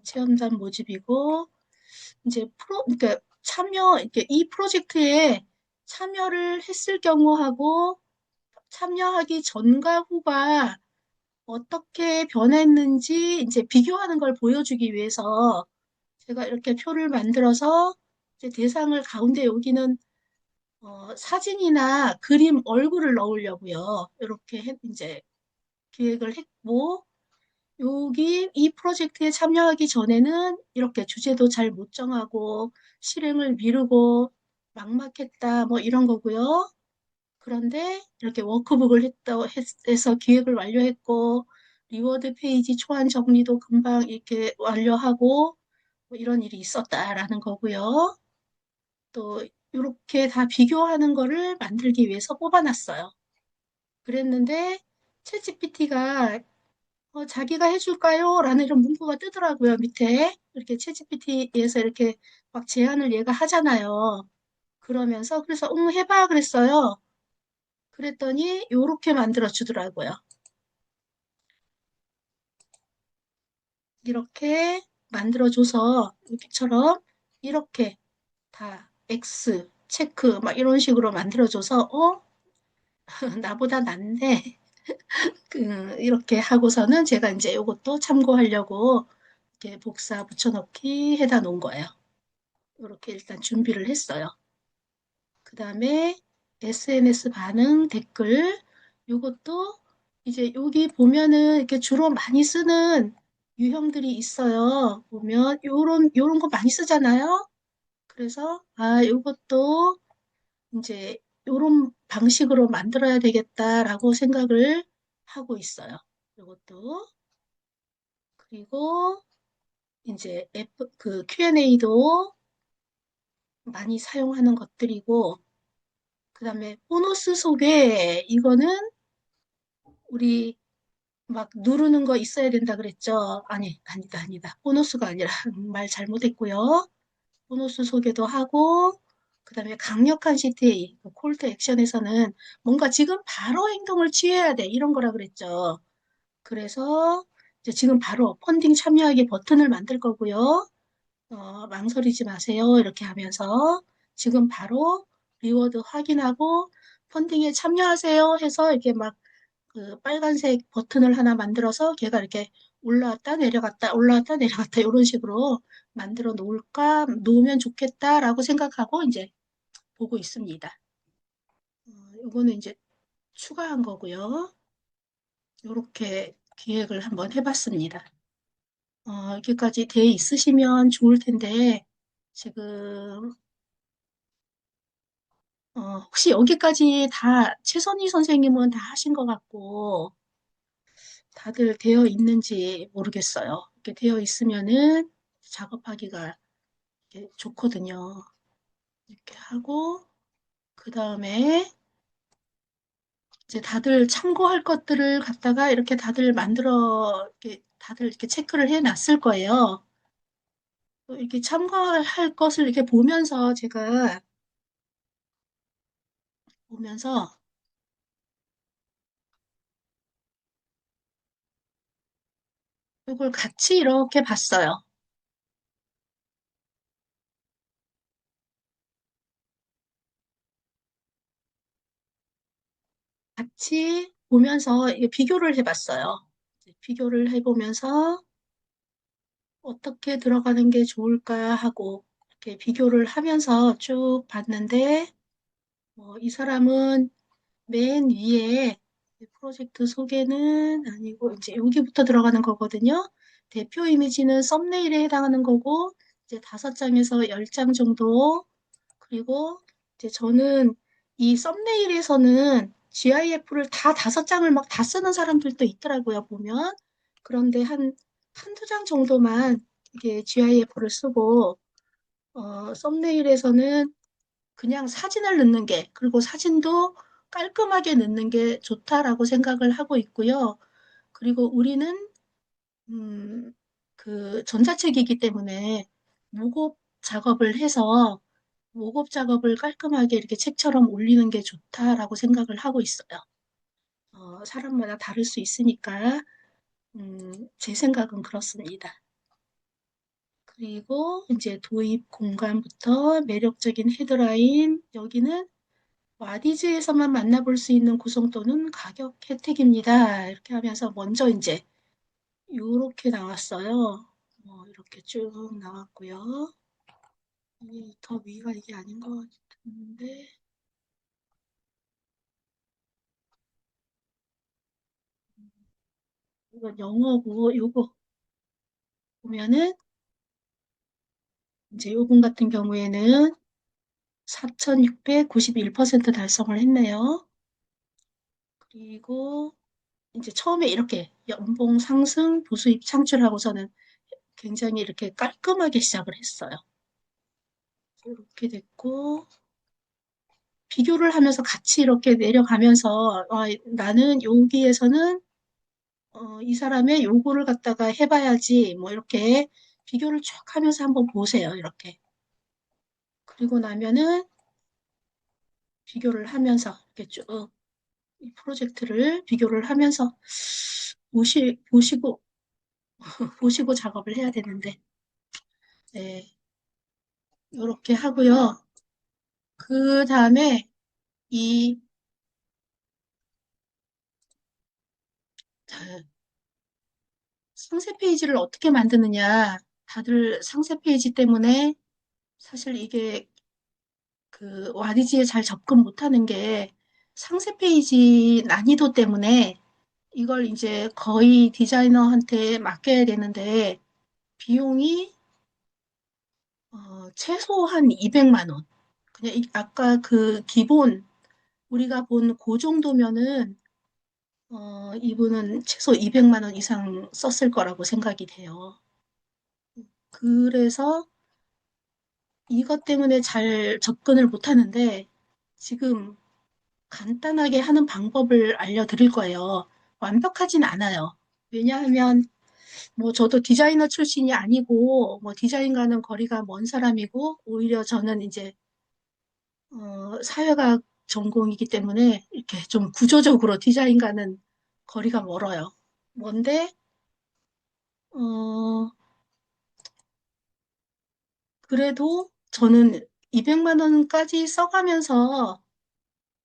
체험단 모집이고 이제 그러니까 참여 이렇게 이 프로젝트에 참여를 했을 경우하고 참여하기 전과 후가 어떻게 변했는지 이제 비교하는 걸 보여주기 위해서 제가 이렇게 표를 만들어서 이제 대상을 가운데 여기는 사진이나 그림 얼굴을 넣으려고요. 이렇게 이제 기획을 했고 여기 이 프로젝트에 참여하기 전에는 이렇게 주제도 잘 못 정하고 실행을 미루고 막막했다 뭐 이런 거고요. 그런데 이렇게 워크북을 해서 기획을 완료했고 리워드 페이지 초안 정리도 금방 이렇게 완료하고 뭐 이런 일이 있었다라는 거고요. 또 이렇게 다 비교하는 거를 만들기 위해서 뽑아놨어요. 그랬는데 챗GPT가 자기가 해줄까요? 라는 이런 문구가 뜨더라고요, 밑에. 이렇게 챗GPT에서 이렇게 막 제안을 얘가 하잖아요. 그러면서, 그래서, 응, 해봐, 그랬어요. 그랬더니, 요렇게 만들어 주더라고요. 이렇게 만들어줘서, 여기처럼, 이렇게 다 X, 체크, 막 이런 식으로 만들어줘서, 나보다 낫네. 그, 이렇게 하고서는 제가 이제 요것도 참고하려고 이렇게 복사 붙여넣기 해다 놓은 거예요. 이렇게 일단 준비를 했어요. 그 다음에 SNS 반응 댓글 요것도 이제 여기 보면은 이렇게 주로 많이 쓰는 유형들이 있어요. 보면 요런 거 많이 쓰잖아요. 그래서 요것도 이제 요런 방식으로 만들어야 되겠다라고 생각을 하고 있어요. 요것도 그리고 이제 그 Q&A도 많이 사용하는 것들이고 그다음에 보너스 소개 이거는 우리 막 누르는 거 있어야 된다 그랬죠? 아니다. 보너스가 아니라 말 잘못했고요. 보너스 소개도 하고 그다음에 강력한 CTA, 콜트 액션에서는 뭔가 지금 바로 행동을 취해야 돼 이런 거라 그랬죠. 그래서 이제 지금 바로 펀딩 참여하기 버튼을 만들 거고요. 망설이지 마세요. 이렇게 하면서 지금 바로 리워드 확인하고 펀딩에 참여하세요 해서 이렇게 막 그 빨간색 버튼을 하나 만들어서 걔가 이렇게 올라왔다 내려갔다 이런 식으로 만들어 놓으면 좋겠다라고 생각하고 이제 보고 있습니다. 이거는 이제 추가한 거고요. 이렇게 기획을 한번 해봤습니다. 여기까지 돼 있으시면 좋을 텐데 지금 혹시 여기까지 다 최선희 선생님은 다 하신 것 같고 다들 되어 있는지 모르겠어요. 이렇게 되어 있으면은 작업하기가 이렇게 좋거든요. 이렇게 하고 그 다음에 이제 다들 참고할 것들을 갖다가 이렇게 다들 이렇게 다들 이렇게 체크를 해 놨을 거예요. 또 이렇게 참고할 것을 이렇게 보면서 제가 보면서 이걸 같이 이렇게 봤어요. 같이 보면서 이게 비교를 해봤어요. 비교를 해보면서 어떻게 들어가는 게 좋을까 하고 이렇게 비교를 하면서 쭉 봤는데 이 사람은 맨 위에 프로젝트 소개는 아니고 이제 여기부터 들어가는 거거든요. 대표 이미지는 썸네일에 해당하는 거고 이제 5장에서 10장 정도 그리고 이제 저는 이 썸네일에서는 GIF를 다 5장을 막 다 쓰는 사람들도 있더라고요, 보면. 그런데 한두 장 정도만 이게 GIF를 쓰고, 썸네일에서는 그냥 사진을 넣는 게, 그리고 사진도 깔끔하게 넣는 게 좋다라고 생각을 하고 있고요. 그리고 우리는, 그 전자책이기 때문에 무곱 작업을 해서 목업 작업을 깔끔하게 이렇게 책처럼 올리는 게 좋다라고 생각을 하고 있어요. 사람마다 다를 수 있으니까, 제 생각은 그렇습니다. 그리고 이제 도입 공간부터 매력적인 헤드라인, 여기는 와디즈에서만 만나볼 수 있는 구성도는 가격 혜택입니다. 이렇게 하면서 먼저 이제 요렇게 나왔어요. 이렇게 쭉 나왔고요. 이게 더 위가 이게 아닌 것 같은데, 이건 영어고, 요거 보면은, 이제 요분 같은 경우에는 4,691% 달성을 했네요. 그리고 이제 처음에 이렇게 연봉 상승, 부수입 창출하고서는 굉장히 이렇게 깔끔하게 시작을 했어요. 이렇게 됐고, 비교를 하면서 같이 이렇게 내려가면서, 나는 여기에서는 이 사람의 요거를 갖다가 해봐야지, 뭐 이렇게 비교를 쭉 하면서 한번 보세요. 이렇게. 그리고 나면은 비교를 하면서 이렇게 쭉 이 프로젝트를 비교를 하면서 보시고, 보시고 작업을 해야 되는데, 네, 이렇게 하고요. 그 다음에 이 자, 상세 페이지를 어떻게 만드느냐. 다들 상세 페이지 때문에 사실 이게 그 와디지에 잘 접근 못하는 게 상세 페이지 난이도 때문에 이걸 이제 거의 디자이너한테 맡겨야 되는데 비용이 최소한 200만 원. 그냥 아까 그 기본 우리가 본 그 정도면은 이분은 최소 200만 원 이상 썼을 거라고 생각이 돼요. 그래서 이것 때문에 잘 접근을 못 하는데 지금 간단하게 하는 방법을 알려드릴 거예요. 완벽하진 않아요. 왜냐하면 뭐 저도 디자이너 출신이 아니고 뭐 디자인과는 거리가 먼 사람이고 오히려 저는 이제 사회과학 전공이기 때문에 이렇게 좀 구조적으로 디자인과는 거리가 멀어요. 뭔데 어 그래도 저는 200만 원까지 써가면서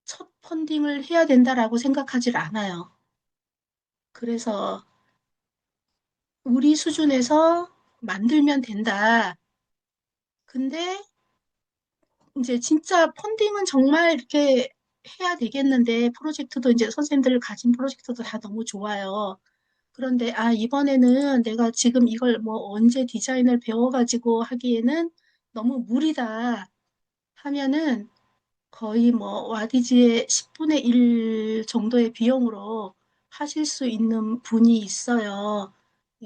첫 펀딩을 해야 된다라고 생각하질 않아요. 그래서 우리 수준에서 만들면 된다. 근데 이제 진짜 펀딩은 정말 이렇게 해야 되겠는데 프로젝트도 이제 선생님들 가진 프로젝트도 다 너무 좋아요. 그런데 이번에는 내가 지금 이걸 뭐 언제 디자인을 배워가지고 하기에는 너무 무리다 하면은 거의 뭐 와디즈의 10분의 1 정도의 비용으로 하실 수 있는 분이 있어요.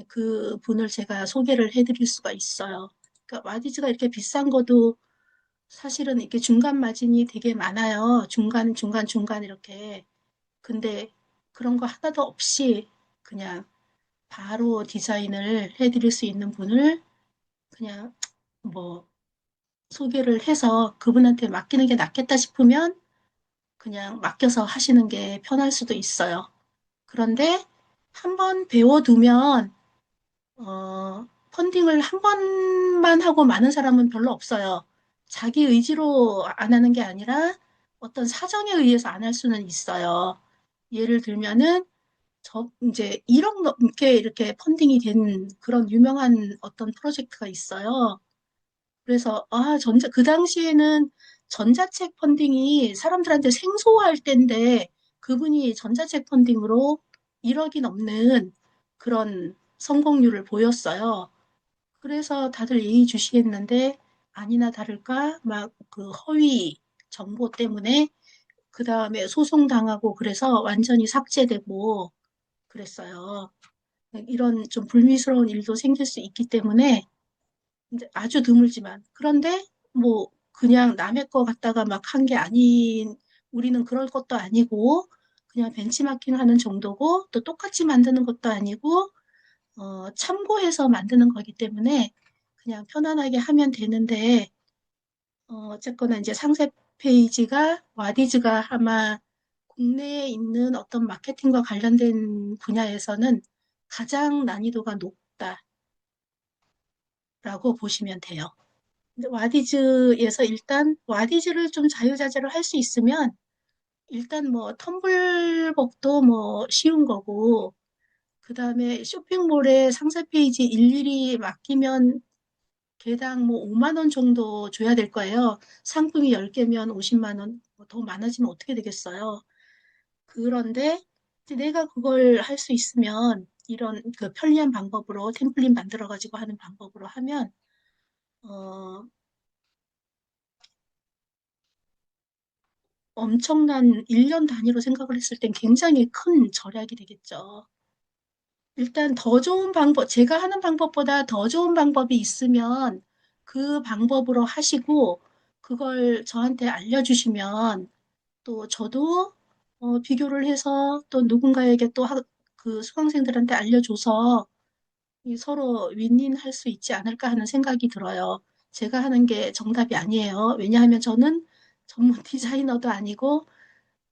그 분을 제가 소개를 해드릴 수가 있어요. 그러니까 와디즈가 이렇게 비싼 것도 사실은 이렇게 중간 마진이 되게 많아요. 중간, 중간, 중간 이렇게. 근데 그런 거 하나도 없이 그냥 바로 디자인을 해드릴 수 있는 분을 그냥 뭐 소개를 해서 그분한테 맡기는 게 낫겠다 싶으면 그냥 맡겨서 하시는 게 편할 수도 있어요. 그런데 한 번 배워두면, 펀딩을 한 번만 하고 많은 사람은 별로 없어요. 자기 의지로 안 하는 게 아니라 어떤 사정에 의해서 안 할 수는 있어요. 예를 들면은, 이제 1억 넘게 이렇게 펀딩이 된 그런 유명한 어떤 프로젝트가 있어요. 그래서 그 당시에는 전자책 펀딩이 사람들한테 생소할 때인데 그분이 전자책 펀딩으로 1억이 넘는 그런 성공률을 보였어요. 그래서 다들 예의주시했는데 아니나 다를까 막 그 허위 정보 때문에 그 다음에 소송당하고 그래서 완전히 삭제되고 그랬어요. 이런 좀 불미스러운 일도 생길 수 있기 때문에 이제 아주 드물지만 그런데 뭐 그냥 남의 거 갖다가 막 한 게 아닌 우리는 그럴 것도 아니고 그냥 벤치마킹 하는 정도고 또 똑같이 만드는 것도 아니고 참고해서 만드는 거기 때문에 그냥 편안하게 하면 되는데 어쨌거나 이제 상세 페이지가 와디즈가 아마 국내에 있는 어떤 마케팅과 관련된 분야에서는 가장 난이도가 높다라고 보시면 돼요. 근데 와디즈에서 일단 와디즈를 좀 자유자재로 할 수 있으면 일단 뭐 텀블벅도 뭐 쉬운 거고 그다음에 쇼핑몰에 상세 페이지 일일이 맡기면 개당 뭐 5만 원 정도 줘야 될 거예요. 상품이 10개면 50만 원, 뭐더 많아지면 어떻게 되겠어요? 그런데 이제 내가 그걸 할 수 있으면 이런 그 편리한 방법으로 템플릿 만들어 가지고 하는 방법으로 하면 어, 엄청난 1년 단위로 생각을 했을 땐 굉장히 큰 절약이 되겠죠. 일단 더 좋은 방법, 제가 하는 방법보다 더 좋은 방법이 있으면 그 방법으로 하시고 그걸 저한테 알려주시면 또 저도 비교를 해서 또 누군가에게 또 그 수강생들한테 알려줘서 서로 윈윈할 수 있지 않을까 하는 생각이 들어요. 제가 하는 게 정답이 아니에요. 왜냐하면 저는 전문 디자이너도 아니고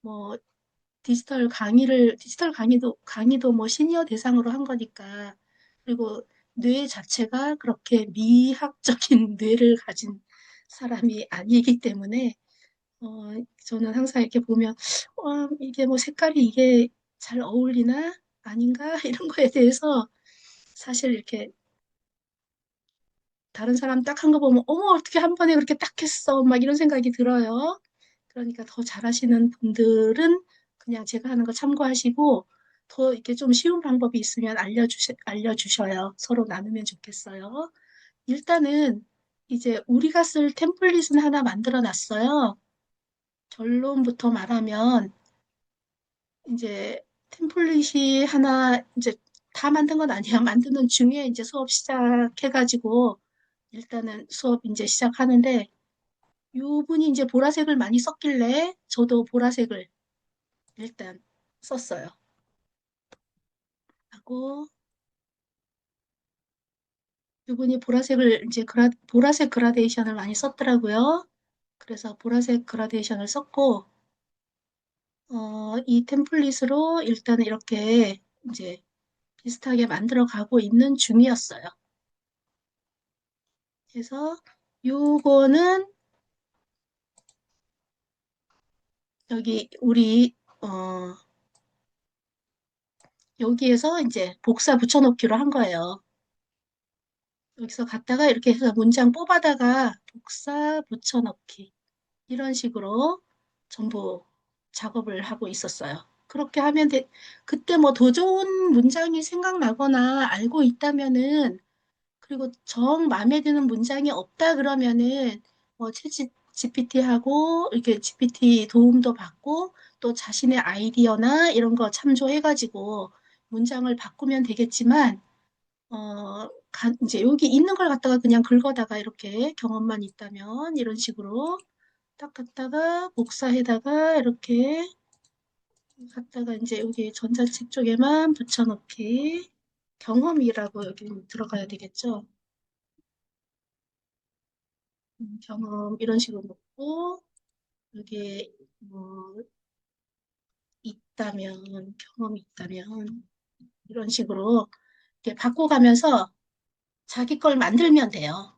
뭐 디지털 강의도 뭐 시니어 대상으로 한 거니까. 그리고 뇌 자체가 그렇게 미학적인 뇌를 가진 사람이 아니기 때문에, 저는 항상 이렇게 보면, 이게 뭐 색깔이 이게 잘 어울리나? 아닌가? 이런 거에 대해서 사실 이렇게 다른 사람 딱 한 거 보면, 어머, 어떻게 한 번에 그렇게 딱 했어? 막 이런 생각이 들어요. 그러니까 더 잘하시는 분들은 그냥 제가 하는 거 참고하시고 더 이렇게 좀 쉬운 방법이 있으면 알려주셔요. 서로 나누면 좋겠어요. 일단은 이제 우리가 쓸 템플릿은 하나 만들어 놨어요. 결론부터 말하면 이제 템플릿이 하나 이제 다 만든 건 아니야. 만드는 중에 이제 수업 시작해가지고 일단은 수업 이제 시작하는데 요 분이 이제 보라색을 많이 썼길래 저도 보라색을 일단 썼어요. 하고 이분이 보라색을 이제 보라색 그라데이션을 많이 썼더라고요. 그래서 보라색 그라데이션을 썼고 이 템플릿으로 일단은 이렇게 이제 비슷하게 만들어 가고 있는 중이었어요. 그래서 요거는 여기 우리 여기에서 이제 복사 붙여넣기로 한 거예요. 여기서 갔다가 이렇게 해서 문장 뽑아다가 복사 붙여넣기 이런 식으로 전부 작업을 하고 있었어요. 그렇게 하면 그때 뭐 더 좋은 문장이 생각나거나 알고 있다면은 그리고 정 마음에 드는 문장이 없다 그러면은 뭐 채찌 GPT하고 이렇게 GPT 도움도 받고 또 자신의 아이디어나 이런 거 참조해가지고 문장을 바꾸면 되겠지만 이제 여기 있는 걸 갖다가 그냥 긁어다가 이렇게 경험만 있다면 이런 식으로 딱 갖다가 복사해다가 이렇게 갖다가 이제 여기 전자책 쪽에만 붙여넣기 경험이라고 여기 들어가야 되겠죠. 경험 이런 식으로 놓고 여기 뭐 있다면 경험이 있다면 이런 식으로 이렇게 바꿔가면서 자기 걸 만들면 돼요.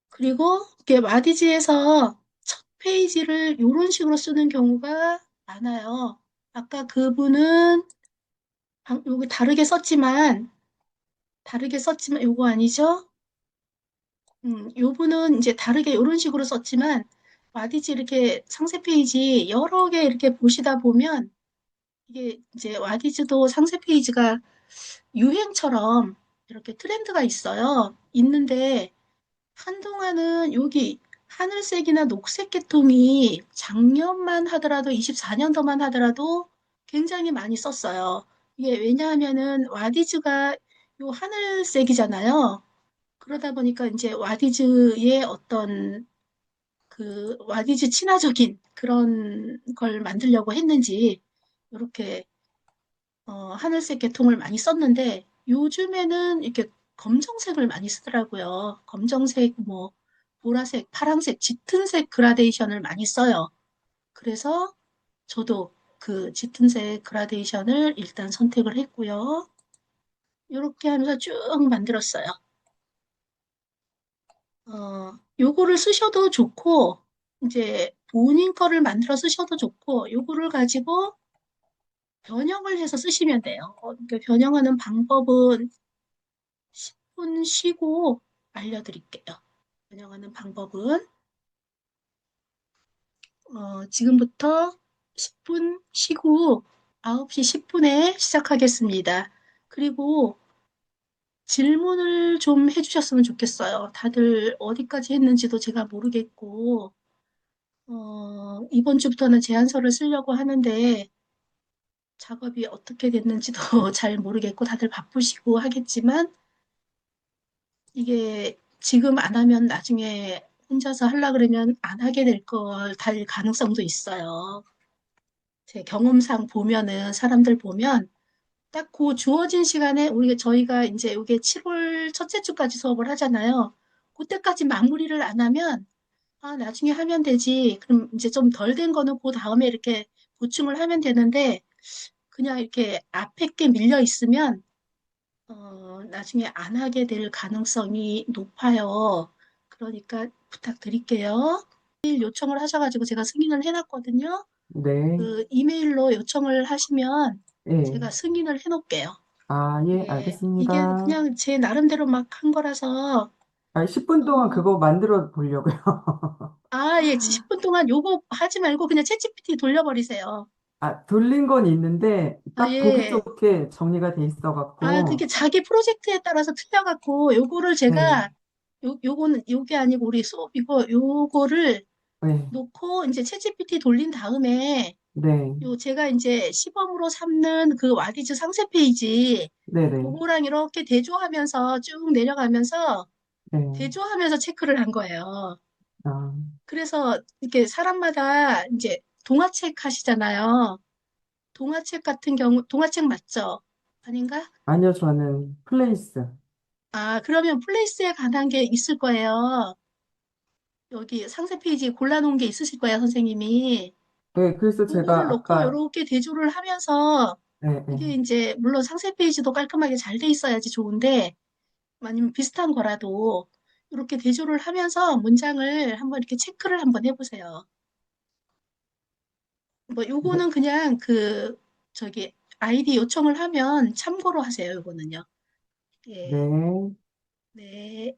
그리고 이게 와디즈에서 첫 페이지를 이런 식으로 쓰는 경우가 많아요. 아까 그분은 여기 다르게 썼지만 요거 아니죠? 요분은 이제 다르게 이런 식으로 썼지만 와디즈 이렇게 상세 페이지 여러 개 이렇게 보시다 보면 이게 이제 와디즈도 상세 페이지가 유행처럼 이렇게 트렌드가 있어요. 있는데 한동안은 여기 하늘색이나 녹색 계통이 작년만 하더라도 24년도만 하더라도 굉장히 많이 썼어요. 이게 왜냐하면은 와디즈가 요 하늘색이잖아요. 그러다 보니까 이제 와디즈의 어떤 그 와디즈 친화적인 그런 걸 만들려고 했는지 이렇게 하늘색 계통을 많이 썼는데 요즘에는 이렇게 검정색을 많이 쓰더라고요. 검정색, 뭐 보라색, 파란색, 짙은색 그라데이션을 많이 써요. 그래서 저도 그 짙은색 그라데이션을 일단 선택을 했고요. 이렇게 하면서 쭉 만들었어요. 요거를 쓰셔도 좋고, 이제 본인 거를 만들어 쓰셔도 좋고, 요거를 가지고 변형을 해서 쓰시면 돼요. 그러니까 변형하는 방법은 10분 쉬고 알려드릴게요. 변형하는 방법은 지금부터 10분 쉬고 9시 10분에 시작하겠습니다. 그리고 질문을 좀 해주셨으면 좋겠어요. 다들 어디까지 했는지도 제가 모르겠고, 이번 주부터는 제안서를 쓰려고 하는데 작업이 어떻게 됐는지도 잘 모르겠고 다들 바쁘시고 하겠지만 이게 지금 안 하면 나중에 혼자서 하려 그러면 안 하게 될 가능성도 있어요. 제 경험상 보면은 사람들 보면 딱 그 주어진 시간에 저희가 이제 이게 7월 첫째 주까지 수업을 하잖아요. 그때까지 마무리를 안 하면 아, 나중에 하면 되지. 그럼 이제 좀 덜 된 거는 그 다음에 이렇게 보충을 하면 되는데 그냥 이렇게 앞에 게 밀려 있으면 나중에 안 하게 될 가능성이 높아요. 그러니까 부탁드릴게요. 메일 요청을 하셔가지고 제가 승인을 해놨거든요. 네. 그 이메일로 요청을 하시면 예. 제가 승인을 해놓을게요. 아, 예, 예, 이게 알겠습니다. 그냥 제 나름대로 막 한 거라서, 아, 10분 동안 어, 그거 만들어 보려고요. 아, 예, 10분 동안 요거 하지 말고 그냥 챗GPT 돌려버리세요. 아, 돌린 건 있는데 아, 딱 보기 예. 좋게 정리가 돼 아, 그게 있어갖고, 자기 프로젝트에 따라서 틀려갖고, 요거를 네, 제가, 요게 아니고 우리 수업, 요거를 네, 놓고 이제 챗GPT 돌린 다음에, 네, 제가 이제 시범으로 삼는 그 와디즈 상세 페이지, 네, 네, 그거랑 이렇게 대조하면서 쭉 내려가면서, 네. 대조하면서 체크를 한 거예요. 아, 그래서 이렇게 사람마다 이제 동화책 하시잖아요. 동화책 같은 경우, 동화책 맞죠? 아닌가? 아니요, 저는 플레이스. 아, 그러면 플레이스에 관한 게 있을 거예요. 여기 상세 페이지에 골라놓은 게 있으실 거예요, 선생님이. 네, 그래서 그거를 제가 놓고 아까, 이렇게 대조를 하면서 네, 네, 이게 이제 물론 상세 페이지도 깔끔하게 잘 돼 있어야지 좋은데 아니면 비슷한 거라도 이렇게 대조를 하면서 문장을 한번 이렇게 체크를 한번 해보세요. 뭐 네, 요거는 그냥 저기 아이디 요청을 하면 참고로 하세요. 요거는요. 예. 네, 네.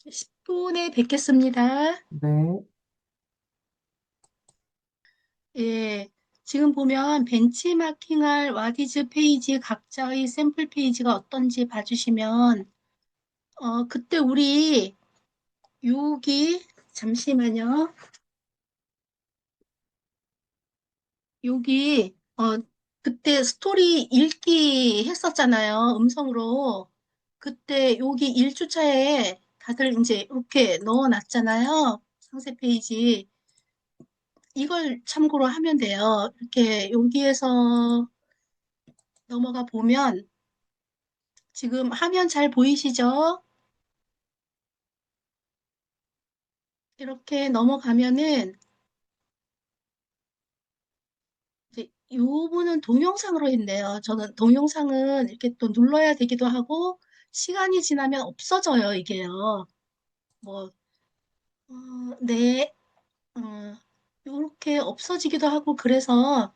10분에 뵙겠습니다. 네, 예. 지금 보면 벤치마킹할 와디즈 페이지 각자의 샘플 페이지가 어떤지 봐주시면 그때 우리 여기 잠시만요. 여기 그때 스토리 읽기 했었잖아요. 음성으로. 그때 여기 1주차에 다들 이제 이렇게 넣어놨잖아요. 상세 페이지. 이걸 참고로 하면 돼요. 이렇게 여기에서 넘어가 보면 지금 화면 잘 보이시죠? 이렇게 넘어가면은 이제 이 부분은 동영상으로 했네요. 저는 동영상은 이렇게 또 눌러야 되기도 하고 시간이 지나면 없어져요, 이게요. 뭐, 네, 이렇게 없어지기도 하고 그래서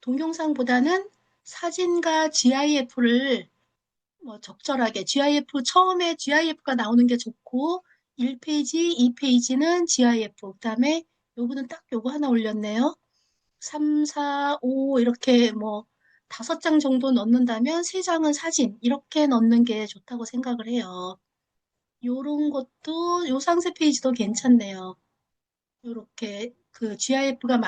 동영상보다는 사진과 GIF를 뭐 적절하게 GIF 처음에 GIF가 나오는 게 좋고 1페이지, 2페이지는 GIF 그다음에 요거는 딱 요거 하나 올렸네요. 3, 4, 5 이렇게 뭐 5장 정도 넣는다면 3장은 사진 이렇게 넣는 게 좋다고 생각을 해요. 요런 것도 요 상세 페이지도 괜찮네요. 요렇게 GIF가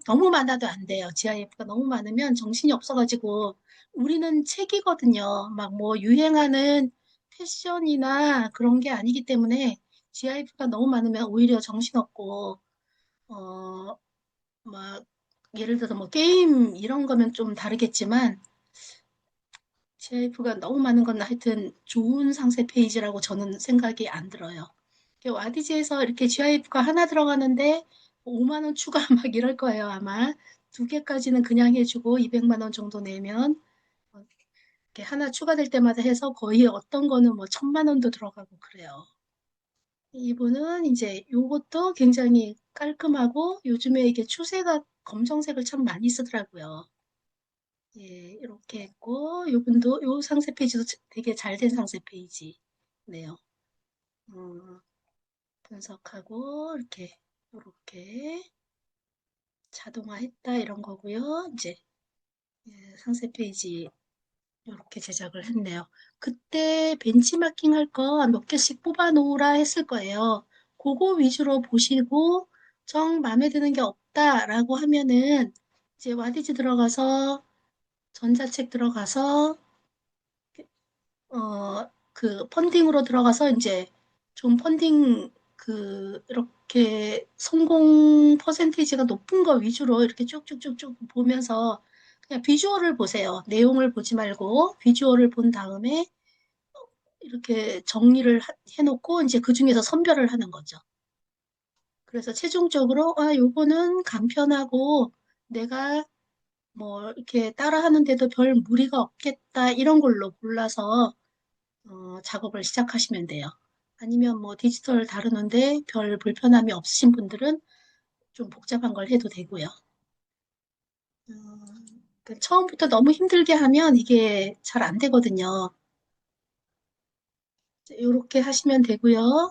너무 많아도 안 돼요. GIF가 너무 많으면 정신이 없어가지고 우리는 책이거든요. 막 뭐 유행하는 패션이나 그런 게 아니기 때문에 GIF가 너무 많으면 오히려 정신없고 어, 막 예를 들어서 뭐 게임 이런 거면 좀 다르겠지만 GIF가 너무 많은 건 하여튼 좋은 상세 페이지라고 저는 생각이 안 들어요. 와디즈에서 이렇게 GIF가 하나 들어가는데 5만 원 추가 막 이럴 거예요, 아마. 두 개까지는 그냥 해주고 200만 원 정도 내면 이렇게 하나 추가될 때마다 해서 거의 어떤 거는 뭐 1000만 원도 들어가고 그래요. 이분은 이제 요것도 굉장히 깔끔하고 요즘에 이게 추세가 검정색을 참 많이 쓰더라고요. 예, 이렇게 했고 요분도 요 상세 페이지도 되게 잘 된 상세 페이지네요. 분석하고 이렇게 자동화했다 이런 거고요. 이제 예, 상세 페이지 이렇게 제작을 했네요. 그때 벤치마킹 할 거 몇 개씩 뽑아 놓으라 했을 거예요. 그거 위주로 보시고 정 마음에 드는 게 없다라고 하면은 이제 와디즈 들어가서 전자책 들어가서 그 펀딩으로 들어가서 이제 좀 펀딩 이렇게 성공 퍼센테이지가 높은 거 위주로 이렇게 쭉쭉쭉쭉 보면서 그냥 비주얼을 보세요. 내용을 보지 말고 비주얼을 본 다음에 이렇게 정리를 해놓고 이제 그 중에서 선별을 하는 거죠. 그래서 최종적으로 요거는 간편하고 내가 뭐 이렇게 따라하는데도 별 무리가 없겠다 이런 걸로 골라서 작업을 시작하시면 돼요. 아니면 뭐 디지털 다루는데 별 불편함이 없으신 분들은 좀 복잡한 걸 해도 되고요. 어, 처음부터 너무 힘들게 하면 이게 잘 안 되거든요. 이렇게 하시면 되고요.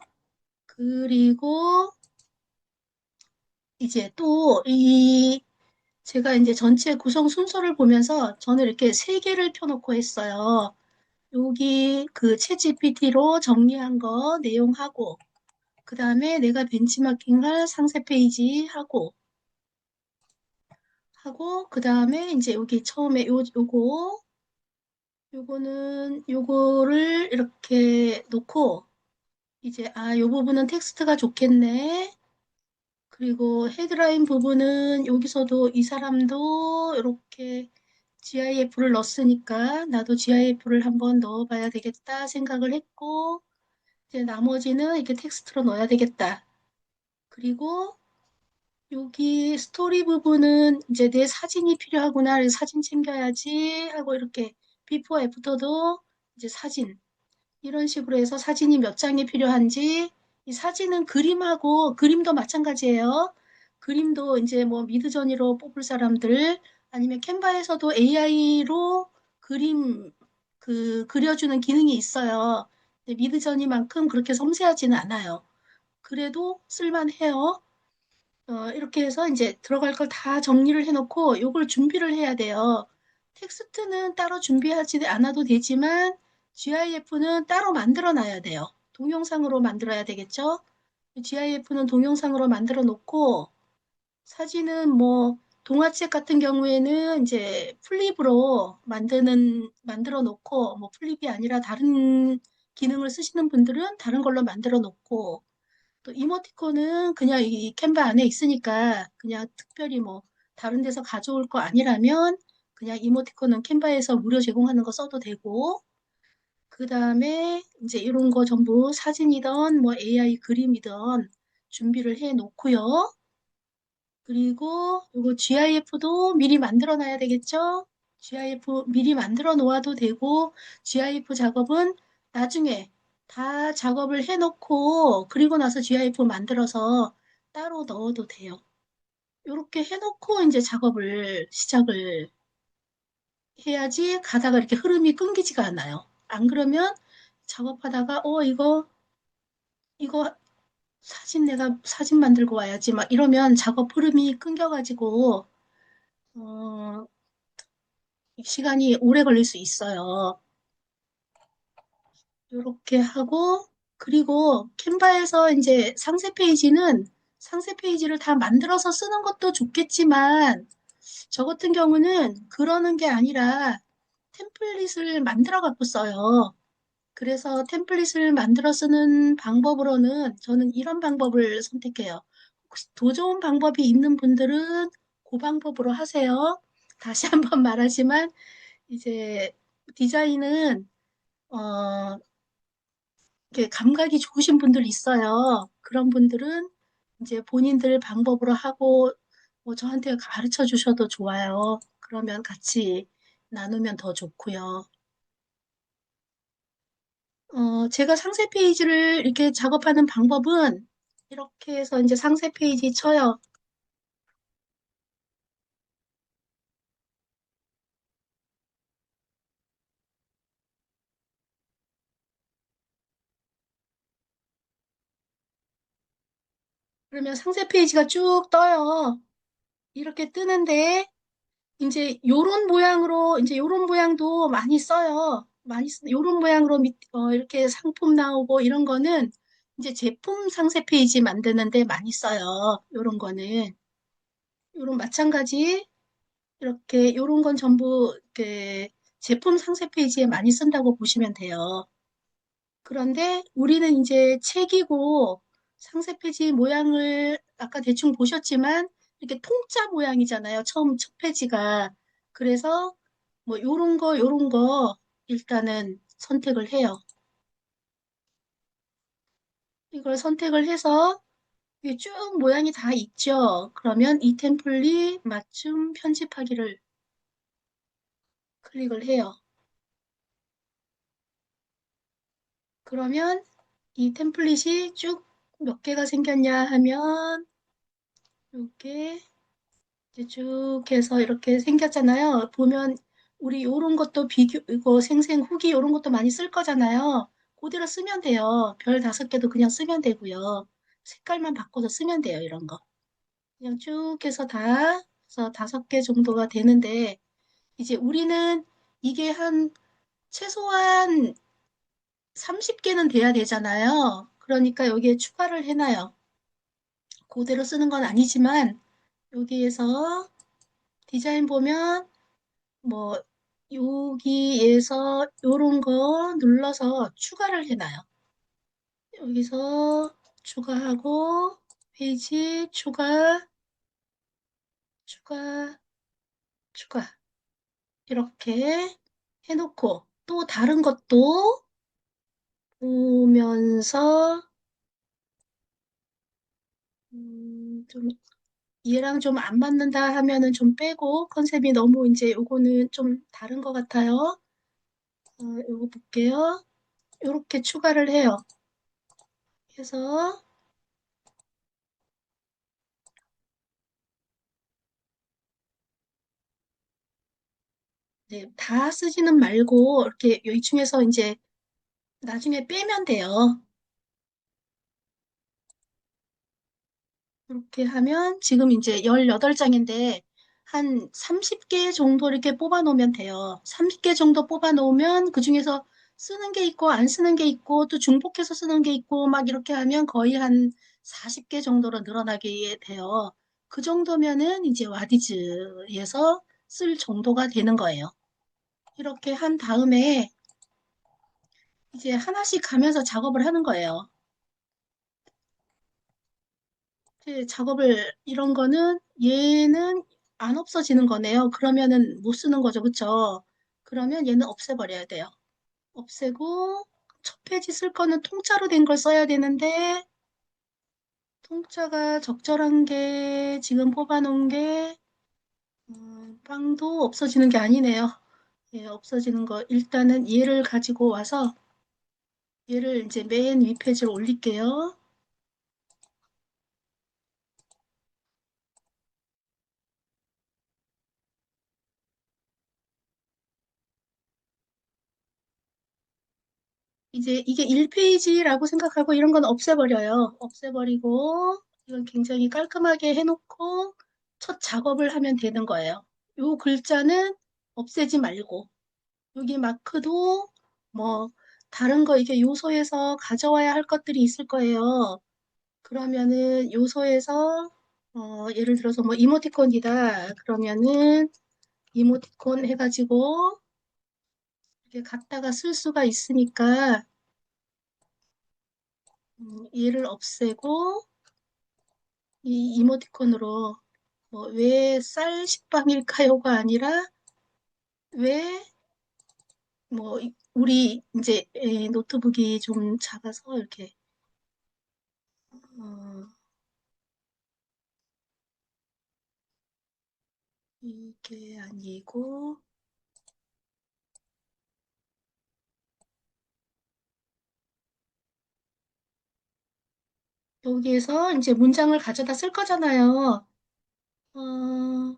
그리고 이제 또 제가 이제 전체 구성 순서를 보면서 저는 이렇게 세 개를 펴놓고 했어요. 여기 그 챗GPT로 정리한 거 내용하고 그 다음에 내가 벤치마킹할 상세 페이지 하고 그 다음에 이제 여기 처음에 요거를 이렇게 놓고 이제 요 부분은 텍스트가 좋겠네. 그리고 헤드라인 부분은 여기서도 이 사람도 이렇게 GIF를 넣었으니까 나도 GIF를 한번 넣어봐야 되겠다 생각을 했고 이제 나머지는 이렇게 텍스트로 넣어야 되겠다. 그리고 여기 스토리 부분은 이제 내 사진이 필요하구나. 그래서 사진 챙겨야지 하고 이렇게 비포 애프터도 이제 사진 이런 식으로 해서 사진이 몇 장이 필요한지 이 사진은 그림도 마찬가지예요. 그림도 이제 뭐 미드저니로 뽑을 사람들 아니면 캔바에서도 AI로 그림 그려주는 기능이 있어요. 근데 미드저니만큼 그렇게 섬세하지는 않아요. 그래도 쓸만해요. 이렇게 해서 이제 들어갈 걸 다 정리를 해놓고 요걸 준비를 해야 돼요. 텍스트는 따로 준비하지 않아도 되지만 GIF는 따로 만들어 놔야 돼요. 동영상으로 만들어야 되겠죠? GIF는 동영상으로 만들어 놓고 사진은 뭐 동화책 같은 경우에는 이제 플립으로 만들어 놓고 뭐 플립이 아니라 다른 기능을 쓰시는 분들은 다른 걸로 만들어 놓고 또 이모티콘은 그냥 이 캔바 안에 있으니까 그냥 특별히 뭐 다른 데서 가져올 거 아니라면 그냥 이모티콘은 캔바에서 무료 제공하는 거 써도 되고 그 다음에 이제 이런 거 전부 사진이든 뭐 AI 그림이든 준비를 해 놓고요. 그리고 이거 GIF도 미리 만들어 놔야 되겠죠? GIF 미리 만들어 놓아도 되고 GIF 작업은 나중에 다 작업을 해놓고 그리고 나서 GIF 만들어서 따로 넣어도 돼요. 이렇게 해놓고 이제 작업을 시작을 해야지 가다가 이렇게 흐름이 끊기지가 않아요. 안 그러면 작업하다가 이거 내가 사진 만들고 와야지 막 이러면 작업 흐름이 끊겨가지고 어, 시간이 오래 걸릴 수 있어요. 이렇게 하고, 그리고 캔바에서 이제 상세 페이지를 다 만들어서 쓰는 것도 좋겠지만, 저 같은 경우는 그러는 게 아니라 템플릿을 만들어 갖고 써요. 그래서 템플릿을 만들어 쓰는 방법으로는 저는 이런 방법을 선택해요. 혹시 더 좋은 방법이 있는 분들은 그 방법으로 하세요. 다시 한번 말하지만, 이제 디자인은 어, 이렇게 감각이 좋으신 분들 있어요. 그런 분들은 이제 본인들 방법으로 하고 뭐 저한테 가르쳐 주셔도 좋아요. 그러면 같이 나누면 더 좋고요. 제가 상세 페이지를 이렇게 작업하는 방법은 이렇게 해서 이제 상세 페이지 쳐요. 그러면 상세 페이지가 쭉 떠요. 이렇게 뜨는데 이제 요런 모양으로 이제 요런 모양도 많이 써요. 요런 모양으로 이렇게 상품 나오고 이런 거는 이제 제품 상세 페이지 만드는데 많이 써요. 요런 거는 요런 마찬가지 이렇게 요런 건 전부 이렇게 제품 상세 페이지에 많이 쓴다고 보시면 돼요. 그런데 우리는 이제 책이고 상세 페이지 모양을 아까 대충 보셨지만 이렇게 통짜 모양이잖아요. 처음 첫 페이지가. 그래서 뭐 요런 거 일단은 선택을 해요. 이걸 선택을 해서 이게 쭉 모양이 다 있죠. 그러면 이 템플릿 맞춤 편집하기를 클릭을 해요. 그러면 이 템플릿이 쭉 몇 개가 생겼냐 하면 이렇게 이제 쭉 해서 이렇게 생겼잖아요. 보면 우리 요런 것도 이거 생생 후기 요런 것도 많이 쓸 거잖아요. 그대로 쓰면 돼요. 별 5개도 그냥 쓰면 되고요. 색깔만 바꿔서 쓰면 돼요. 이런 거. 그냥 쭉 해서 그래서 5개 정도가 되는데 이제 우리는 이게 한 최소한 30개는 돼야 되잖아요. 그러니까 여기에 추가를 해놔요. 그대로 쓰는 건 아니지만 여기에서 디자인 보면 뭐 여기에서 요런 거 눌러서 추가를 해놔요. 여기서 추가하고 페이지 추가, 추가, 추가 이렇게 해놓고 또 다른 것도 보면서 좀 얘랑 좀 안 맞는다 하면은 좀 빼고 컨셉이 너무 이제 요거는 좀 다른 것 같아요. 요거 볼게요. 요렇게 추가를 해요. 해서 네, 다 쓰지는 말고 이렇게 이 중에서 이제 나중에 빼면 돼요. 이렇게 하면 지금 이제 18장인데 한 30개 정도 이렇게 뽑아 놓으면 돼요. 30개 정도 뽑아 놓으면 그 중에서 쓰는 게 있고 안 쓰는 게 있고 또 중복해서 쓰는 게 있고 막 이렇게 하면 거의 한 40개 정도로 늘어나게 돼요. 그 정도면은 이제 와디즈에서 쓸 정도가 되는 거예요. 이렇게 한 다음에 이제 하나씩 가면서 작업을 하는 거예요. 이제 작업을 이런 거는 얘는 안 없어지는 거네요. 그러면은 못 쓰는 거죠. 그쵸? 그러면 얘는 없애버려야 돼요. 없애고 첫 페이지 쓸 거는 통짜로 된 걸 써야 되는데 통짜가 적절한 게 지금 뽑아놓은 게 빵도 없어지는 게 아니네요. 예, 없어지는 거 일단은 얘를 가지고 와서 얘를 이제 맨 위 페이지로 올릴게요. 이제 이게 1페이지라고 생각하고 이런 건 없애버려요. 없애버리고 이건 굉장히 깔끔하게 해놓고 첫 작업을 하면 되는 거예요. 요 글자는 없애지 말고 여기 마크도 뭐 다른 거 이게 요소에서 가져와야 할 것들이 있을 거예요. 그러면은 요소에서 예를 들어서 뭐 이모티콘이다. 그러면은 이모티콘 해가지고 이렇게 갖다가 쓸 수가 있으니까 얘를 없애고 이 이모티콘으로 뭐 왜 쌀 식빵일까요가 아니라 왜 뭐 우리 이제 노트북이 좀 작아서 이렇게 어, 이게 아니고 여기에서 이제 문장을 가져다 쓸 거잖아요. 어,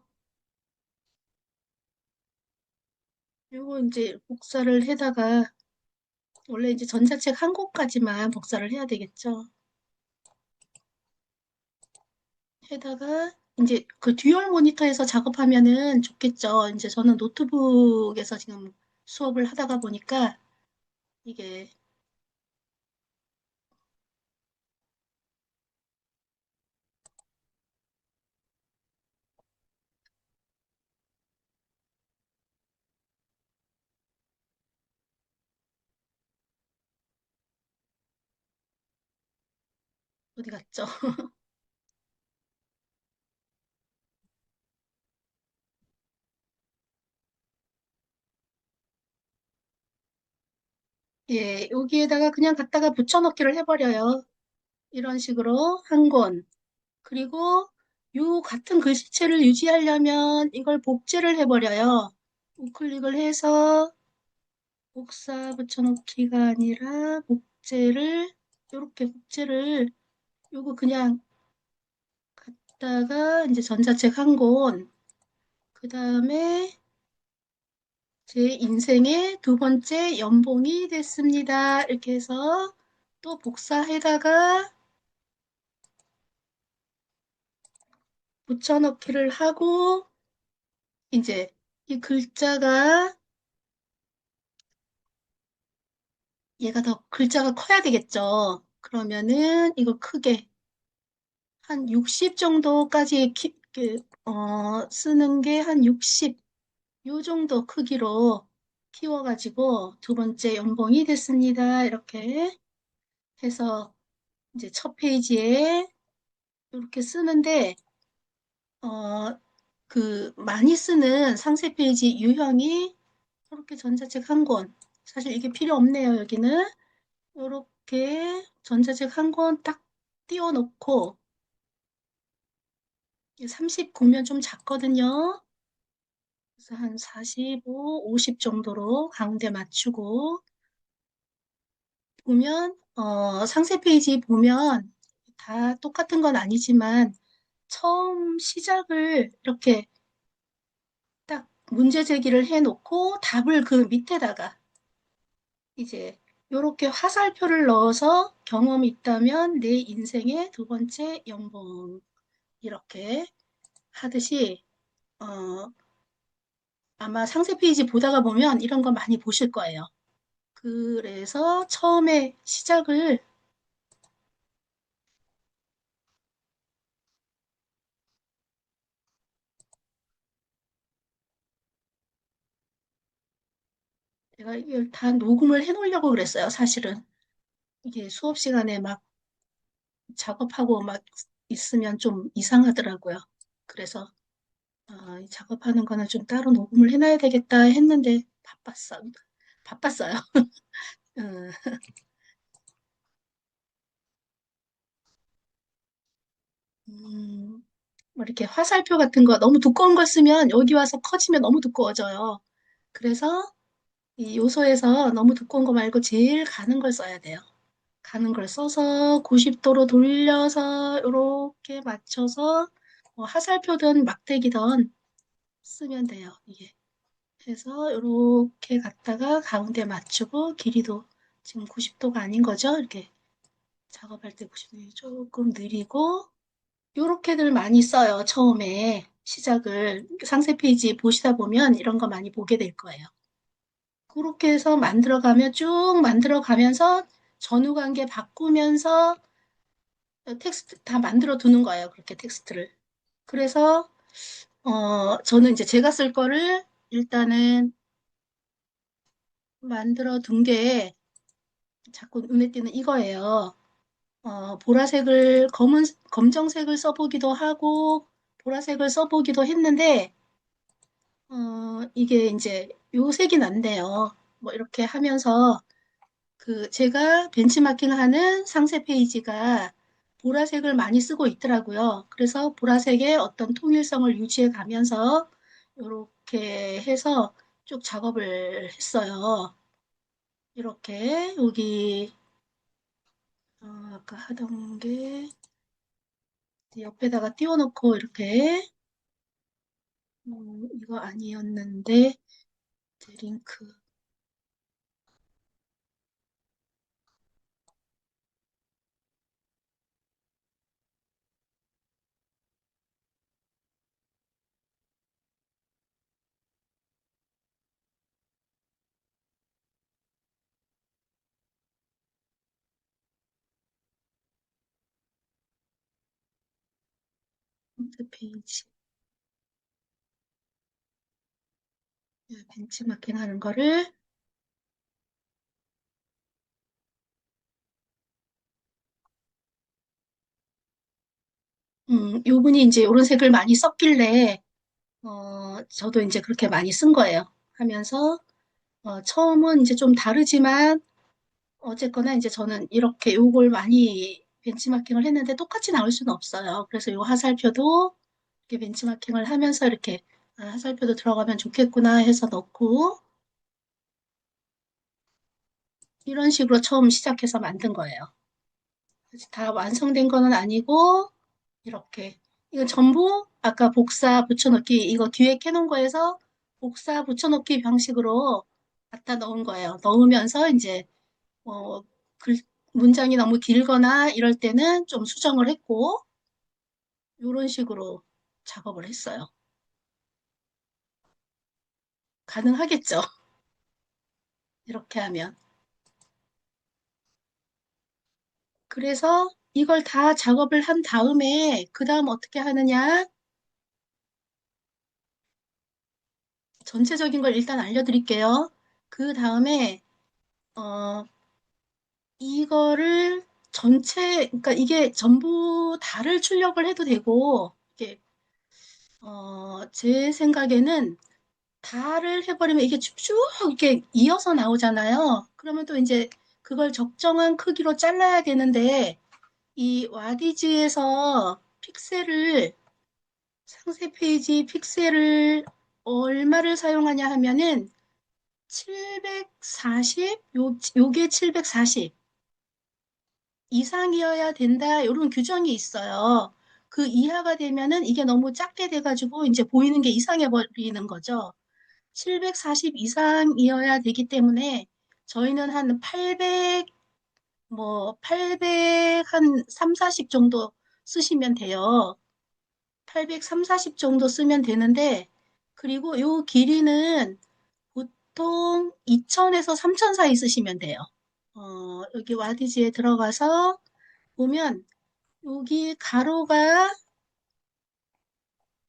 요거 이제 복사를 해다가, 원래 이제 전자책 한 곳까지만 복사를 해야 되겠죠. 해다가, 이제 그 듀얼 모니터에서 작업하면은 좋겠죠. 이제 저는 노트북에서 지금 수업을 하다가 보니까 이게 어디 갔죠? 예, 여기에다가 그냥 갖다가 붙여넣기를 해버려요. 이런 식으로 한 권. 그리고 요 같은 글씨체를 유지하려면 이걸 복제를 해버려요. 우클릭을 해서 복사 붙여넣기가 아니라 복제를, 요렇게 복제를, 요거 그냥 갖다가 이제 전자책 한 권, 그 다음에 제 인생의 두 번째 연봉이 됐습니다. 이렇게 해서 또 복사해다가 붙여넣기를 하고, 이제 이 글자가, 얘가 더 글자가 커야 되겠죠. 그러면은 이거 크게 한 60 정도까지 쓰는 게 한 60, 요 정도 크기로 키워가지고 두 번째 연봉이 됐습니다. 이렇게 해서 이제 첫 페이지에 이렇게 쓰는데, 어, 그 많이 쓰는 상세 페이지 유형이 이렇게 전자책 한 권. 사실 이게 필요 없네요, 여기는. 이렇게 전자책 한 권 딱 띄워놓고, 39면 좀 작거든요. 그래서 한 45, 50 정도로 가운데 맞추고, 보면, 상세 페이지 보면 다 똑같은 건 아니지만, 처음 시작을 이렇게 딱 문제 제기를 해놓고 답을 그 밑에다가 이제 요렇게 화살표를 넣어서 경험이 있다면 내 인생의 두 번째 연봉 이렇게 하듯이 어, 아마 상세 페이지 보다가 보면 이런 거 많이 보실 거예요. 그래서 처음에 시작을 제가 이걸 다 녹음을 해 놓으려고 그랬어요. 사실은 이게 수업 시간에 막 작업하고 막 있으면 좀 이상하더라고요. 그래서 작업하는 거는 좀 따로 녹음을 해놔야 되겠다 했는데 바빴어요. 음, 뭐 이렇게 화살표 같은 거 너무 두꺼운 걸 쓰면 여기 와서 커지면 너무 두꺼워져요. 그래서 이 요소에서 너무 두꺼운 거 말고 제일 가는 걸 써야 돼요. 가는 걸 써서 90도로 돌려서 이렇게 맞춰서 뭐 화살표든 막대기든 쓰면 돼요. 이게. 해서 이렇게 갖다가 가운데 맞추고 길이도 지금 90도가 아닌 거죠. 이렇게 작업할 때 90도 조금 느리고 요렇게들 많이 써요. 처음에 시작을 상세 페이지 보시다 보면 이런 거 많이 보게 될 거예요. 그렇게 해서 만들어가면 쭉 만들어가면서 전후 관계 바꾸면서 텍스트 다 만들어 두는 거예요. 그렇게 텍스트를. 그래서 저는 이제 제가 쓸 거를 일단은 만들어 둔 게 자꾸 눈에 띄는 이거예요. 보라색을 검정색을 써보기도 하고 보라색을 써보기도 했는데 이게 이제 요 색이 난대요. 뭐 이렇게 하면서 그 제가 벤치마킹하는 상세 페이지가 보라색을 많이 쓰고 있더라고요. 그래서 보라색의 어떤 통일성을 유지해 가면서 이렇게 해서 쭉 작업을 했어요. 이렇게 여기 아까 하던 게 옆에다가 띄워놓고 이렇게 이거 아니었는데 드링크 홈페이지 벤치마킹 하는 거를 요분이 이제 요런 색을 많이 썼길래 저도 이제 그렇게 많이 쓴 거예요. 하면서 처음은 이제 좀 다르지만 어쨌거나 이제 저는 이렇게 요걸 많이 벤치마킹을 했는데 똑같이 나올 수는 없어요. 그래서 요 화살표도 이렇게 벤치마킹을 하면서 이렇게 화살표도 들어가면 좋겠구나 해서 넣고 이런 식으로 처음 시작해서 만든 거예요. 아직 다 완성된 거는 아니고 이렇게 이거 전부 아까 복사 붙여넣기 이거 뒤에 켜놓은 거에서 복사 붙여넣기 방식으로 갖다 넣은 거예요. 넣으면서 이제 어, 글, 문장이 너무 길거나 이럴 때는 좀 수정을 했고 이런 식으로 작업을 했어요. 가능하겠죠? 이렇게 하면. 그래서 이걸 다 작업을 한 다음에 그 다음 어떻게 하느냐? 전체적인 걸 일단 알려드릴게요. 그 다음에 어, 이거를 전체, 그러니까 이게 전부 다를 출력을 해도 되고, 이게, 제 생각에는 다를 해버리면 이게 쭉쭉 이렇게 이어서 나오잖아요. 그러면 또 이제 그걸 적정한 크기로 잘라야 되는데, 이 와디즈에서 픽셀을, 상세 페이지 픽셀을 얼마를 사용하냐 하면은 740, 요게 740. 이상이어야 된다. 이런 규정이 있어요. 그 이하가 되면은 이게 너무 작게 돼가지고 이제 보이는 게 이상해 버리는 거죠. 740 이상이어야 되기 때문에 저희는 한 800, 뭐, 800, 한 3, 40 정도 쓰시면 돼요. 800, 3, 40 정도 쓰면 되는데, 그리고 요 길이는 보통 2000에서 3000 사이 쓰시면 돼요. 여기 와디즈에 들어가서 보면 여기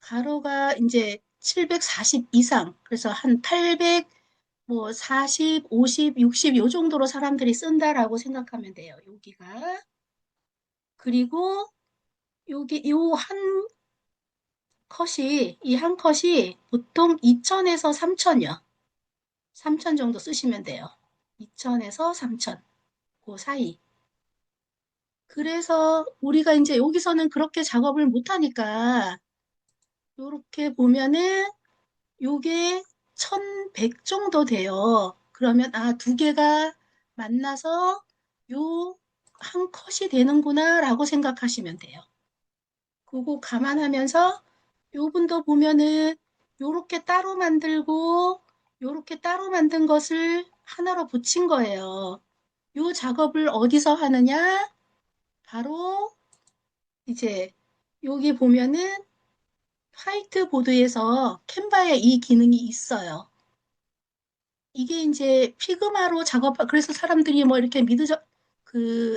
가로가 이제 740 이상, 그래서 한 800, 뭐 40, 50, 60 요 정도로 사람들이 쓴다라고 생각하면 돼요. 여기가. 그리고 여기 요 한 이 한 컷이 보통 2000에서 3000이요. 3000 정도 쓰시면 돼요. 2000에서 3000, 그 사이. 그래서 우리가 이제 여기서는 그렇게 작업을 못 하니까 이렇게 보면은 요게 1100 정도 돼요. 그러면 두 개가 만나서 요 한 컷이 되는구나 라고 생각하시면 돼요. 그거 감안하면서 요분도 보면은 요렇게 따로 만들고 요렇게 따로 만든 것을 하나로 붙인 거예요. 요 작업을 어디서 하느냐? 바로 이제 여기 보면은 화이트보드에서 캔바에 이 기능이 있어요. 이게 이제 피그마로 그래서 사람들이 뭐 이렇게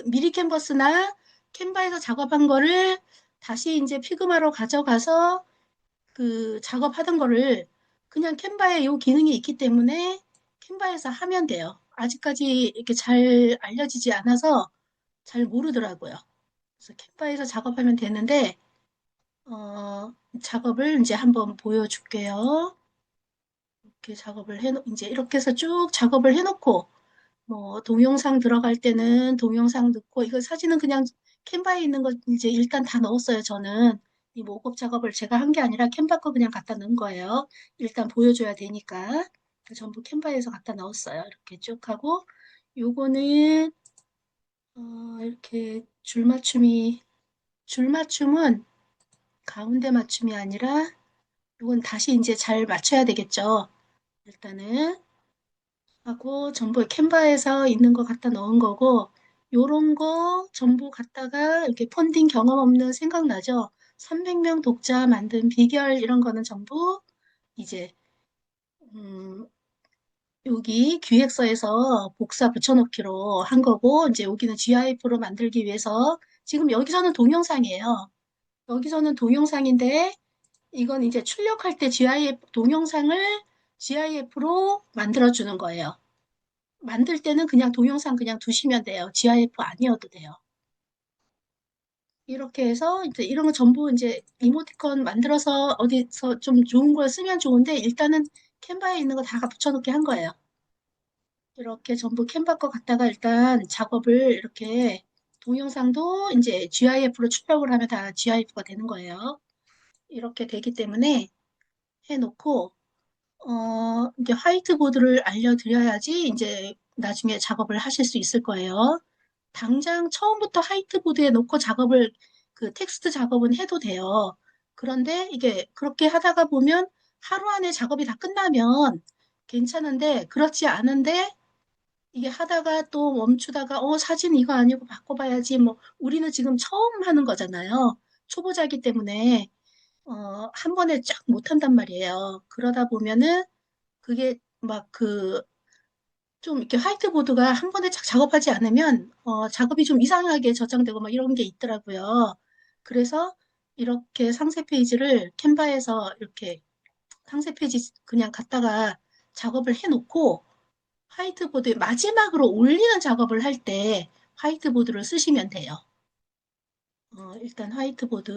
미리 캔버스나 캔바에서 작업한 거를 다시 이제 피그마로 가져가서 그 작업하던 거를 그냥 캔바에 요 기능이 있기 때문에 캔바에서 하면 돼요. 아직까지 이렇게 잘 알려지지 않아서 잘 모르더라고요. 그래서 캔바에서 작업하면 되는데, 작업을 이제 한번 보여줄게요. 이렇게 이제 이렇게 해서 쭉 작업을 해놓고, 뭐, 동영상 들어갈 때는 동영상 넣고, 이거 사진은 그냥 캔바에 있는 거 이제 일단 다 넣었어요, 저는. 이 모급 작업을 제가 한 게 아니라 캔바 거 그냥 갖다 넣은 거예요. 일단 보여줘야 되니까. 전부 캔바에서 갖다 넣었어요. 이렇게 쭉 하고, 요거는 이렇게 줄맞춤은 가운데 맞춤이 아니라 이건 다시 이제 잘 맞춰야 되겠죠. 일단은 하고 전부 캔바에서 있는 거 갖다 넣은 거고 요런 거 전부 갖다가 이렇게 펀딩 경험 없는 생각나죠? 300명 독자 만든 비결 이런 거는 전부 이제 음, 여기 기획서에서 복사 붙여넣기로 한 거고 이제 여기는 GIF로 만들기 위해서 지금 여기서는 동영상이에요. 여기서는 동영상인데 이건 이제 출력할 때 GIF 동영상을 GIF로 만들어 주는 거예요. 만들 때는 그냥 동영상 그냥 두시면 돼요. GIF 아니어도 돼요. 이렇게 해서 이제 이런 거 전부 이제 이모티콘 만들어서 어디서 좀 좋은 걸 쓰면 좋은데 일단은 캔바에 있는 거 다 붙여놓게 한 거예요. 이렇게 전부 캔바 거 갖다가 일단 작업을 이렇게 동영상도 이제 GIF로 출력을 하면 다 GIF가 되는 거예요. 이렇게 되기 때문에 해놓고 이제 화이트보드를 알려드려야지 이제 나중에 작업을 하실 수 있을 거예요. 당장 처음부터 화이트보드에 놓고 작업을, 그 텍스트 작업은 해도 돼요. 그런데 이게 그렇게 하다가 보면 하루 안에 작업이 다 끝나면 괜찮은데, 그렇지 않은데, 이게 하다가 또 멈추다가, 사진 이거 아니고 바꿔봐야지. 뭐, 우리는 지금 처음 하는 거잖아요. 초보자이기 때문에, 한 번에 쫙 못한단 말이에요. 그러다 보면은 그게 막 좀 이렇게 화이트보드가 한 번에 착 작업하지 않으면, 작업이 좀 이상하게 저장되고 막 이런 게 있더라고요. 그래서 이렇게 상세 페이지를 캔바에서 이렇게 상세 페이지 그냥 갖다가 작업을 해놓고 화이트보드에 마지막으로 올리는 작업을 할 때 화이트보드를 쓰시면 돼요. 일단 화이트보드,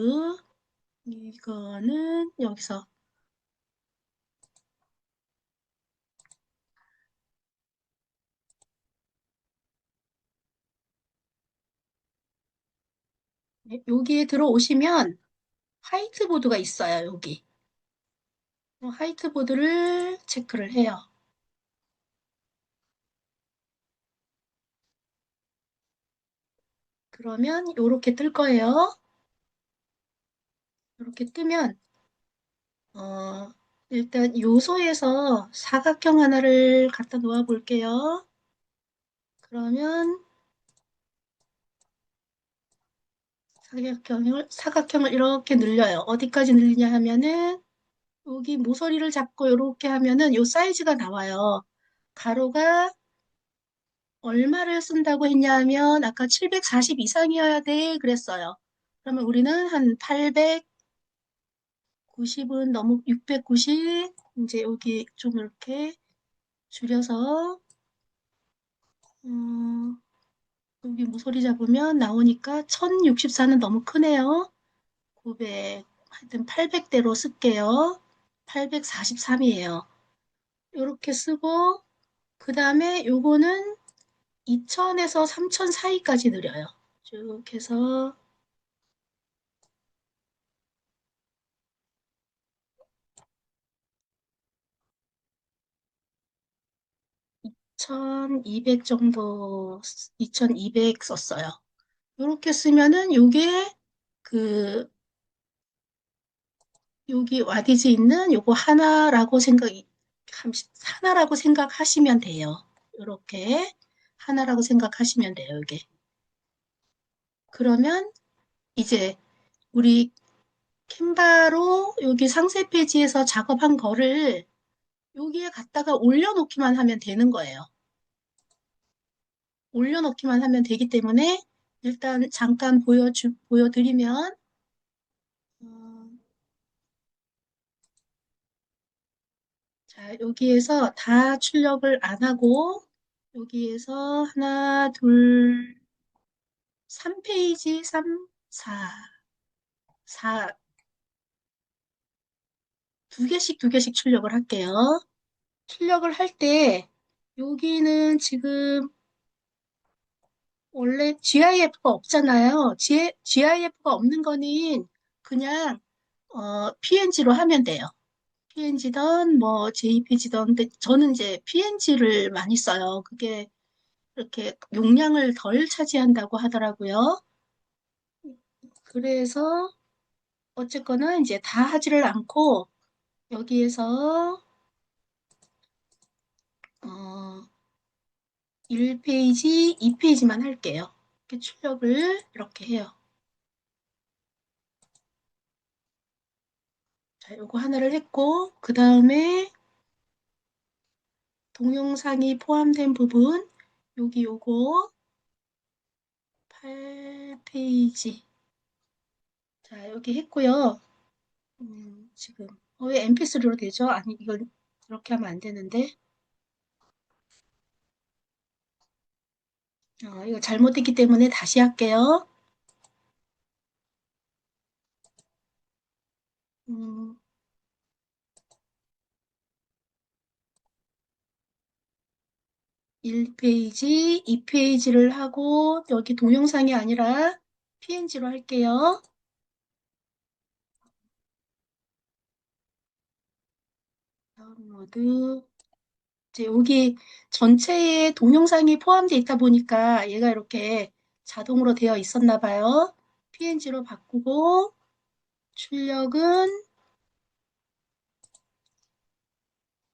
이거는 여기서 여기에 들어오시면 화이트보드가 있어요, 여기. 화이트보드를 체크를 해요. 그러면 이렇게 뜰 거예요. 이렇게 뜨면 어, 일단 요소에서 사각형 하나를 갖다 놓아 볼게요. 그러면 사각형을 이렇게 늘려요. 어디까지 늘리냐 하면은 여기 모서리를 잡고 이렇게 하면은 요 사이즈가 나와요. 가로가 얼마를 쓴다고 했냐 하면 아까 740 이상이어야 돼 그랬어요. 그러면 우리는 한 890은 너무 690 이제 여기 좀 이렇게 줄여서 여기 모서리 잡으면 나오니까 1064는 너무 크네요. 900 하여튼 800대로 쓸게요. 843이에요. 이렇게 쓰고 그 다음에 요거는 2000에서 3000 사이까지 느려요. 쭉 해서 1200 정도, 2200 썼어요. 이렇게 쓰면은 요게 그 여기 와디즈 있는 요거 하나라고 생각하시면 돼요. 이렇게 하나라고 생각하시면 돼요. 이게 그러면 이제 우리 캔바로 여기 상세 페이지에서 작업한 거를 여기에 갖다가 올려놓기만 하면 되는 거예요. 올려놓기만 하면 되기 때문에 일단 잠깐 보여드리면 어, 자, 여기에서 다 출력을 안 하고 여기에서 하나, 둘, 3페이지, 3, 4 두 개씩 출력을 할게요. 출력을 할 때 여기는 지금 원래 GIF가 없잖아요. GIF가 없는 거는 그냥 PNG로 하면 돼요. PNG든 뭐 JPG든 근데 저는 이제 PNG를 많이 써요. 그게 이렇게 용량을 덜 차지한다고 하더라고요. 그래서 어쨌거나 이제 다 하지를 않고 여기에서 1페이지, 2페이지만 할게요. 이렇게 출력을 이렇게 해요. 자, 요거 하나를 했고, 그 다음에 동영상이 포함된 부분, 여기 요거 8페이지. 자, 여기 했고요. 지금 왜 MP3로 되죠? 아니, 이건 이렇게 하면 안 되는데. 이거 잘못됐기 때문에 다시 할게요. 음, 1페이지, 2페이지를 하고 여기 동영상이 아니라 PNG로 할게요. 다운로드. 이제 여기 전체에 동영상이 포함되어 있다 보니까 얘가 이렇게 자동으로 되어 있었나 봐요. PNG로 바꾸고 출력은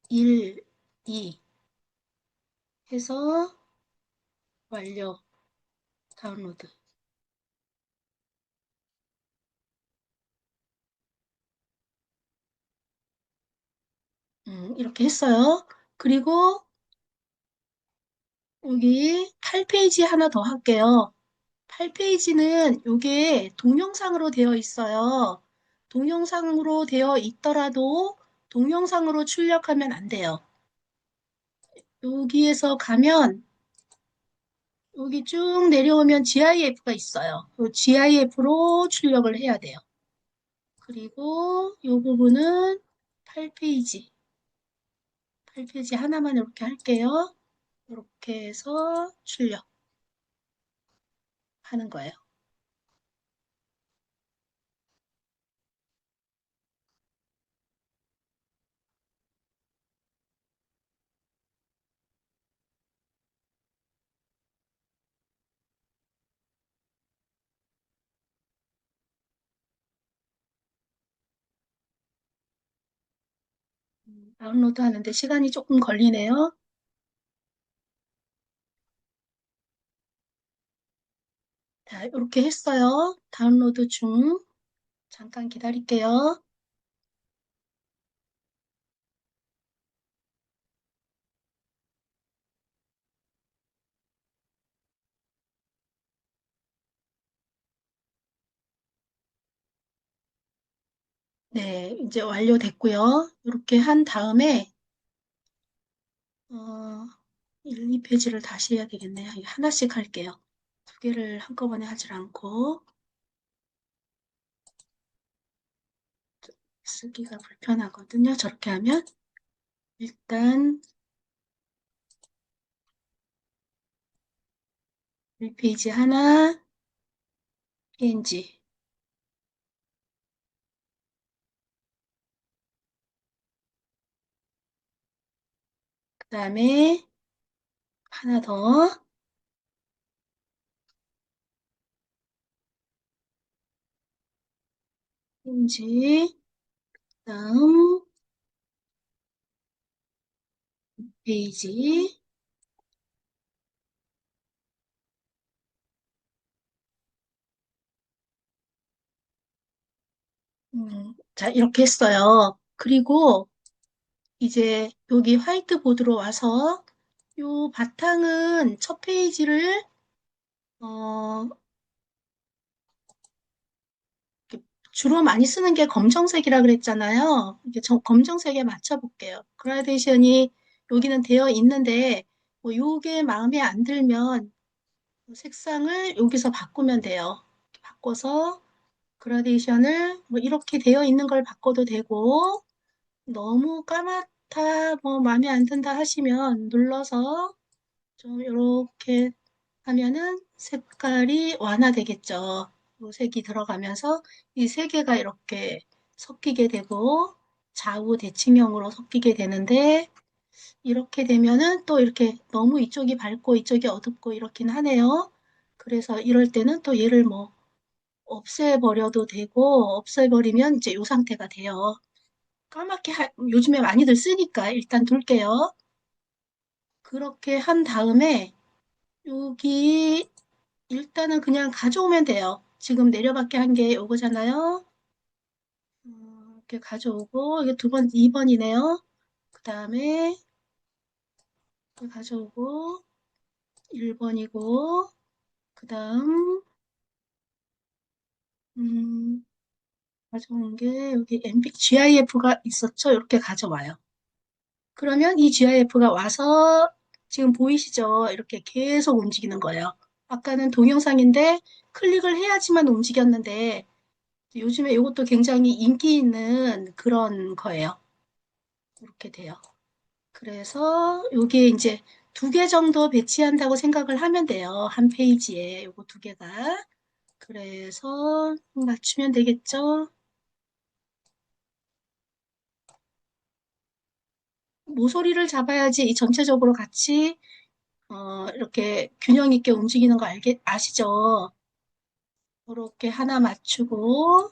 1, 2 해서 완료. 다운로드. 이렇게 했어요. 그리고 여기 8페이지 하나 더 할게요. 8페이지는 이게 동영상으로 되어 있어요. 동영상으로 되어 있더라도 동영상으로 출력하면 안 돼요. 여기에서 가면 여기 쭉 내려오면 GIF가 있어요. 그 GIF로 출력을 해야 돼요. 그리고 이 부분은 8페이지. 8페이지 하나만 이렇게 할게요. 이렇게 해서 출력하는 거예요. 다운로드 하는데 시간이 조금 걸리네요. 자, 이렇게 했어요. 다운로드 중. 잠깐 기다릴게요. 네, 이제 완료됐고요. 이렇게 한 다음에 어, 1, 2페이지를 다시 해야 되겠네요. 이거 하나씩 할게요. 두 개를 한꺼번에 하질 않고 쓰기가 불편하거든요. 저렇게 하면 일단 1페이지 하나, PNG. 그 다음에 하나 더, PNG. 다음 페이지. 자, 이렇게 했어요. 그리고 이제 여기 화이트보드로 와서 요 바탕은 첫 페이지를 어, 주로 많이 쓰는 게 검정색이라 그랬잖아요. 이게 검정색에 맞춰볼게요. 그라데이션이 여기는 되어 있는데 뭐 요게 마음에 안 들면 색상을 여기서 바꾸면 돼요. 바꿔서 그라데이션을 뭐 이렇게 되어 있는 걸 바꿔도 되고 너무 까맣다 뭐 마음에 안 든다 하시면 눌러서 좀 이렇게 하면은 색깔이 완화되겠죠. 요 색이 들어가면서 이 세 개가 이렇게 섞이게 되고 좌우 대칭형으로 섞이게 되는데 이렇게 되면은 또 이렇게 너무 이쪽이 밝고 이쪽이 어둡고 이렇긴 하네요. 그래서 이럴 때는 또 얘를 뭐 없애버려도 되고, 없애버리면 이제 이 상태가 돼요. 까맣게 요즘에 많이들 쓰니까 일단 둘게요. 그렇게 한 다음에 여기 일단은 그냥 가져오면 돼요. 지금 내려받게 한 게 요거잖아요. 이렇게 가져오고, 이게 2번이네요. 그 다음에 가져오고, 1번이고, 그 다음, 음, 가져온 게 여기 GIF가 있었죠? 이렇게 가져와요. 그러면 이 GIF가 와서 지금 보이시죠? 이렇게 계속 움직이는 거예요. 아까는 동영상인데 클릭을 해야지만 움직였는데 요즘에 이것도 굉장히 인기 있는 그런 거예요. 이렇게 돼요. 그래서 여기에 이제 2개 정도 배치한다고 생각을 하면 돼요. 한 페이지에 요거 2개가. 그래서 맞추면 되겠죠? 모서리를 잡아야지 이 전체적으로 같이 이렇게 균형 있게 움직이는 거 아시죠? 이렇게 하나 맞추고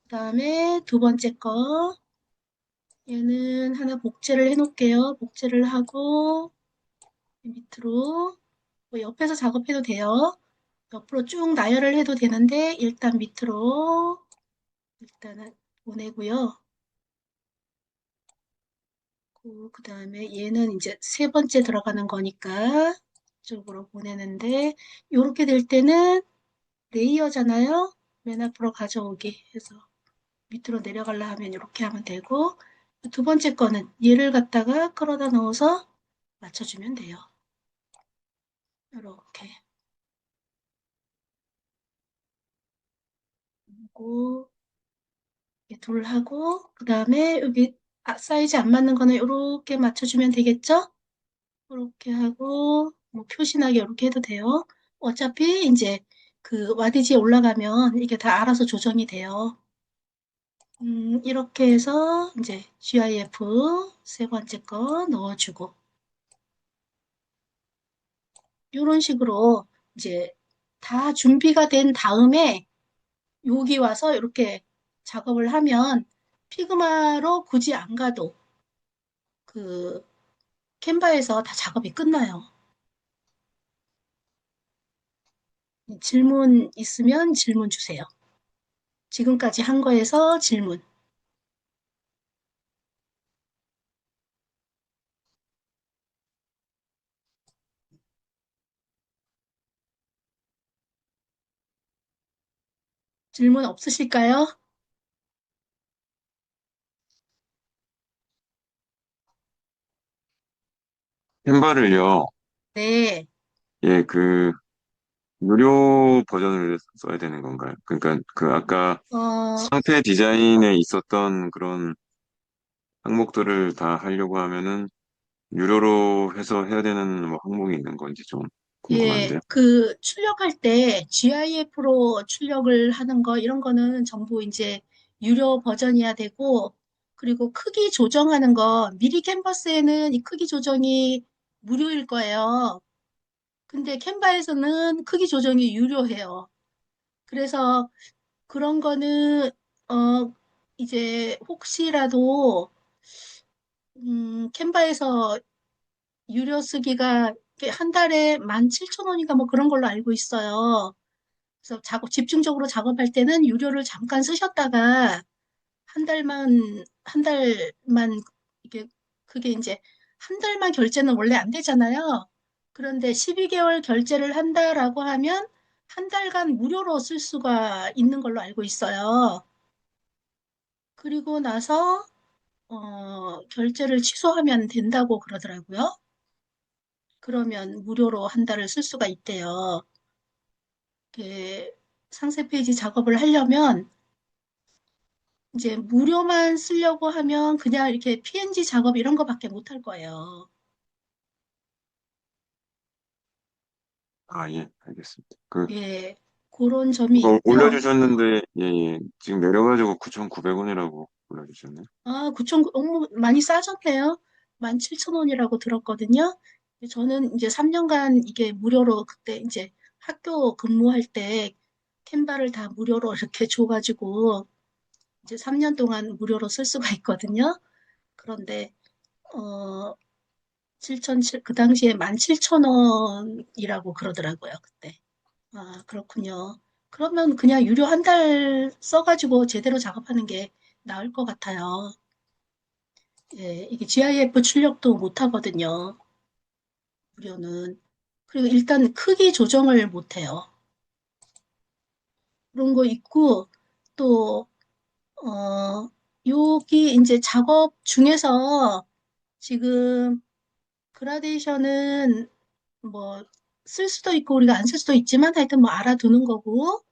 그다음에 2번째 거 얘는 하나 복제를 해놓을게요. 복제를 하고 밑으로 뭐 옆에서 작업해도 돼요. 옆으로 쭉 나열을 해도 되는데 일단 밑으로 일단은 보내고요. 그다음에 얘는 이제 3번째 들어가는 거니까 이쪽으로 보내는데 이렇게 될 때는 레이어잖아요. 맨 앞으로 가져오기 해서 밑으로 내려가려 하면 이렇게 하면 되고 2번째 거는 얘를 갖다가 끌어다 넣어서 맞춰주면 돼요. 이렇게 하고 둘 하고 그 다음에 여기 사이즈 안 맞는 거는 이렇게 맞춰주면 되겠죠? 이렇게 하고 뭐 표시나게 이렇게 해도 돼요. 어차피 이제 그 와디지에 올라가면 이게 다 알아서 조정이 돼요. 이렇게 해서 이제 GIF 3번째 거 넣어주고 이런 식으로 이제 다 준비가 된 다음에 여기 와서 이렇게 작업을 하면 피그마로 굳이 안 가도 그 캔바에서 다 작업이 끝나요. 질문 있으면 질문 주세요. 지금까지 한 거에서 질문. 질문 없으실까요? 캔버를요, 네. 예, 무료 버전을 써야 되는 건가요? 그러니까 아까 어, 상태 디자인에 있었던 그런 항목들을 다 하려고 하면은 유료로 해서 해야 되는 뭐 항목이 있는 건지 좀 예, 궁금한데요. 그 출력할 때 GIF로 출력을 하는 거 이런 거는 전부 이제 유료 버전이야 되고 그리고 크기 조정하는 거 미리 캔버스에는 이 크기 조정이 무료일 거예요. 근데 캔바에서는 크기 조정이 유료해요. 그래서 그런 거는 어 이제 혹시라도 캔바에서 유료 쓰기가 한 달에 17,000원인가 뭐 그런 걸로 알고 있어요. 그래서 집중적으로 작업할 때는 유료를 잠깐 쓰셨다가 한 달만, 이게, 그게 이제 한 달만 결제는 원래 안 되잖아요. 그런데 12개월 결제를 한다라고 하면 한 달간 무료로 쓸 수가 있는 걸로 알고 있어요. 그리고 나서, 결제를 취소하면 된다고 그러더라고요. 그러면 무료로 한 달을 쓸 수가 있대요. 이렇게 상세 페이지 작업을 하려면 이제 무료만 쓰려고 하면 그냥 이렇게 PNG 작업 이런 거밖에 못 할 거예요. 아, 예, 알겠습니다. 예, 그런 점이 그거 있고요. 올려주셨는데, 예, 예. 지금 내려가지고 9,900원이라고 올려주셨네요. 아, 9천, 너무 많이 싸졌네요. 17,000원이라고 들었거든요. 저는 이제 3년간 이게 무료로 그때 이제 학교 근무할 때 캔버를 다 무료로 이렇게 줘가지고 이제 3년 동안 무료로 쓸 수가 있거든요. 그런데 어, 7,700, 그 당시에 17,000원이라고 그러더라고요, 그때. 아, 그렇군요. 그러면 그냥 유료 한 달 써가지고 제대로 작업하는 게 나을 것 같아요. 예, 이게 GIF 출력도 못 하거든요, 무료는. 그리고 일단 크기 조정을 못 해요. 그런 거 있고, 또, 여기 이제 작업 중에서 지금 그라데이션은 뭐 쓸 수도 있고 우리가 안 쓸 수도 있지만 하여튼 뭐 알아두는 거고,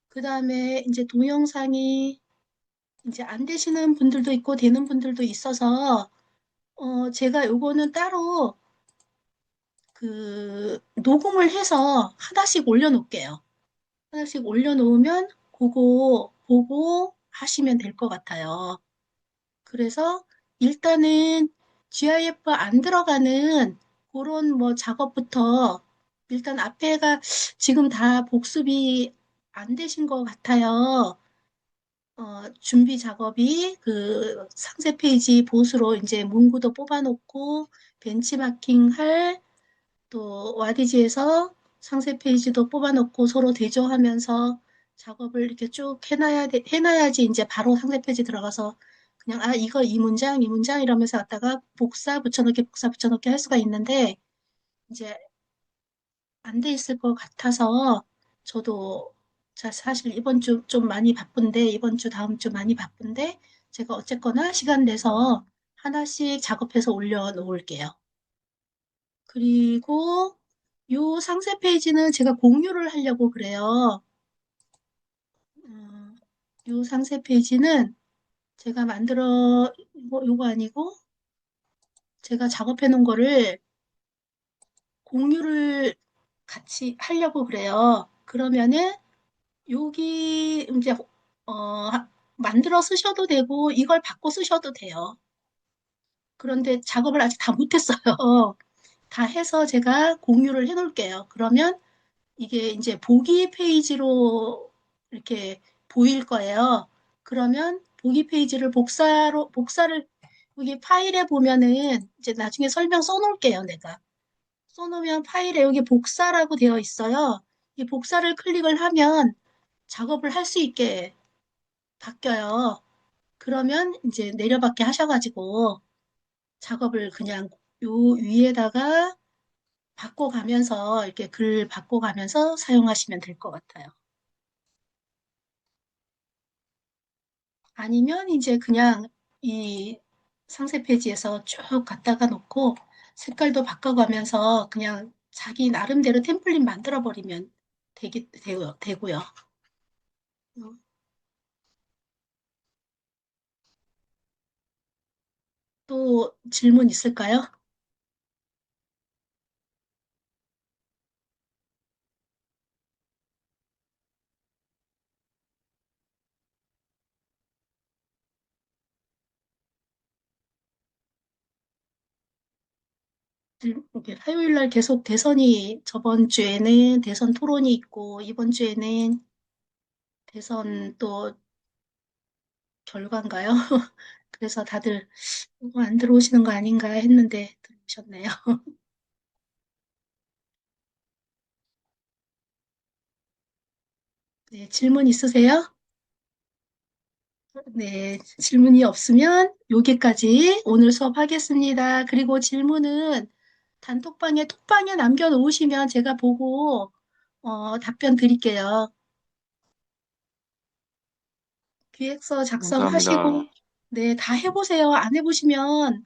그 다음에 이제 동영상이 이제 안 되시는 분들도 있고 되는 분들도 있어서 제가 요거는 따로 그 녹음을 해서 하나씩 올려놓을게요. 하나씩 올려놓으면 그거 보고 하시면 될 것 같아요. 그래서 일단은 GIF 안 들어가는 그런 뭐 작업부터 일단 앞에가 지금 다 복습이 안 되신 것 같아요. 준비 작업이 그 상세 페이지 보수로 이제 문구도 뽑아놓고 벤치마킹 할 또 와디지에서 상세 페이지도 뽑아놓고 서로 대조하면서 작업을 이렇게 쭉 해놔야지 이제 바로 상세 페이지 들어가서 그냥 아 이거 이 문장 이러면서 갖다가 복사 붙여넣기 할 수가 있는데 이제 안 돼 있을 것 같아서 저도 사실 이번 주 좀 많이 바쁜데 이번 주 다음 주 많이 바쁜데 제가 어쨌거나 시간 내서 하나씩 작업해서 올려놓을게요. 그리고 요 상세 페이지는 제가 공유를 하려고 그래요. 어, 요 상세 페이지는 제가 요거 아니고 제가 작업해 놓은 거를 공유를 같이 하려고 그래요. 그러면은 여기 이제 어, 만들어 쓰셔도 되고 이걸 바꿔 쓰셔도 돼요. 그런데 작업을 아직 다 못했어요. 다 해서 제가 공유를 해 놓을게요. 그러면 이게 이제 보기 페이지로 이렇게 보일 거예요. 그러면 보기 페이지를 복사를, 여기 파일에 보면은 이제 나중에 설명 써놓을게요, 내가. 써놓으면 파일에 여기 복사라고 되어 있어요. 이 복사를 클릭을 하면 작업을 할 수 있게 바뀌어요. 그러면 이제 내려받게 하셔가지고 작업을 그냥 요 위에다가 바꿔가면서 이렇게 글 바꿔가면서 사용하시면 될 것 같아요. 아니면 이제 그냥 이 상세 페이지에서 쭉 갖다가 놓고 색깔도 바꿔가면서 그냥 자기 나름대로 템플릿 만들어 버리면 되고요. 또 질문 있을까요? 이렇게 화요일 날 계속 대선이 저번 주에는 대선 토론이 있고 이번 주에는 대선 또 결과인가요? 그래서 다들 안 들어오시는 거 아닌가 했는데 들어오셨네요. 네, 질문 있으세요? 네, 질문이 없으면 여기까지 오늘 수업하겠습니다. 그리고 질문은 단톡방에 톡방에 남겨놓으시면 제가 보고 답변 드릴게요. 기획서 감사합니다. 작성하시고 네, 다 해보세요. 안 해보시면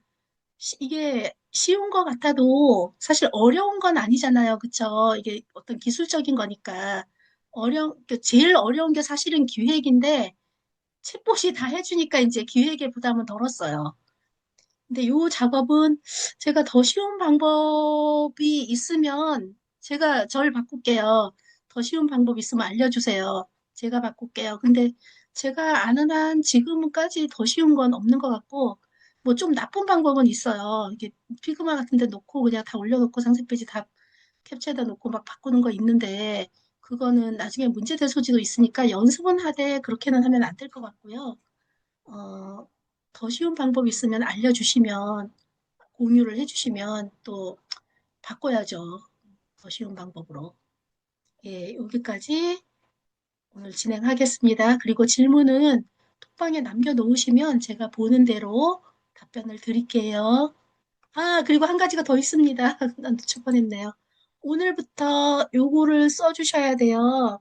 이게 쉬운 것 같아도 사실 어려운 건 아니잖아요. 그쵸? 이게 어떤 기술적인 거니까 제일 어려운 게 사실은 기획인데 챗봇이 다 해주니까 이제 기획의 부담은 덜었어요. 근데 요 작업은 제가 더 쉬운 방법이 있으면 제가 절 바꿀게요. 더 쉬운 방법 있으면 알려주세요. 제가 바꿀게요. 근데 제가 아는 한 지금까지 더 쉬운 건 없는 것 같고 뭐 좀 나쁜 방법은 있어요. 이게 피그마 같은 데 놓고 그냥 다 올려놓고 상세 페이지 다 캡처해다 놓고 막 바꾸는 거 있는데 그거는 나중에 문제될 소지도 있으니까 연습은 하되 그렇게는 하면 안 될 것 같고요. 어, 더 쉬운 방법이 있으면 알려주시면 공유를 해주시면 또 바꿔야죠. 더 쉬운 방법으로. 예, 여기까지 오늘 진행하겠습니다. 그리고 질문은 톡방에 남겨놓으시면 제가 보는 대로 답변을 드릴게요. 아, 그리고 한 가지가 더 있습니다. 난 놓칠 뻔했네요. 오늘부터 요거를 써주셔야 돼요.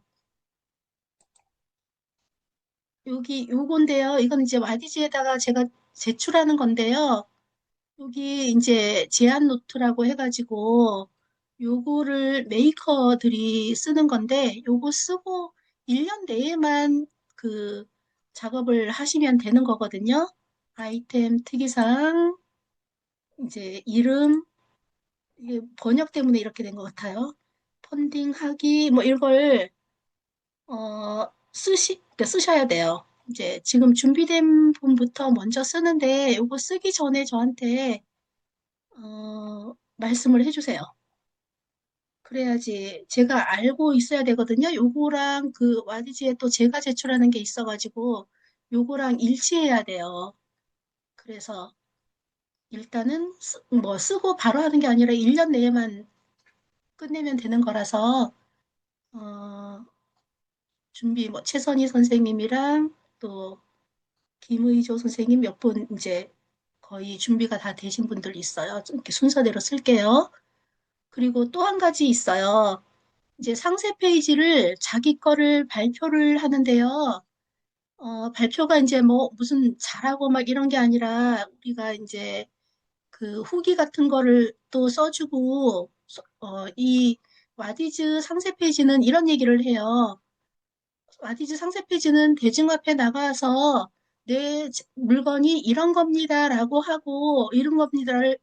여기 요건데요. 이건 이제 와디즈에다가 제가 제출하는 건데요. 여기 이제 제안 노트라고 해가지고 요거를 메이커들이 쓰는 건데 요거 쓰고 1년 내에만 그 작업을 하시면 되는 거거든요. 아이템 특이사항, 이제 이름, 이게 번역 때문에 이렇게 된 것 같아요. 펀딩 하기, 뭐 이걸, 그러니까 쓰셔야 돼요. 이제 지금 준비된 분부터 먼저 쓰는데 요거 쓰기 전에 저한테 말씀을 해주세요. 그래야지 제가 알고 있어야 되거든요. 요거랑 그 와디즈에 또 제가 제출하는 게 있어가지고 요거랑 일치해야 돼요. 그래서 일단은 뭐 쓰고 바로 하는 게 아니라 1년 내에만 끝내면 되는 거라서 어, 준비 뭐 최선희 선생님이랑 또 김의조 선생님 몇 분 이제 거의 준비가 다 되신 분들 있어요. 좀 이렇게 순서대로 쓸게요. 그리고 또 한 가지 있어요. 이제 상세 페이지를 자기 거를 발표를 하는데요. 발표가 이제 뭐 무슨 잘하고 막 이런 게 아니라 우리가 이제 그 후기 같은 거를 또 써주고, 이 와디즈 상세 페이지는 이런 얘기를 해요. 와디즈 상세 페이지는 대중 앞에 나가서 내 물건이 이런 겁니다라고 하고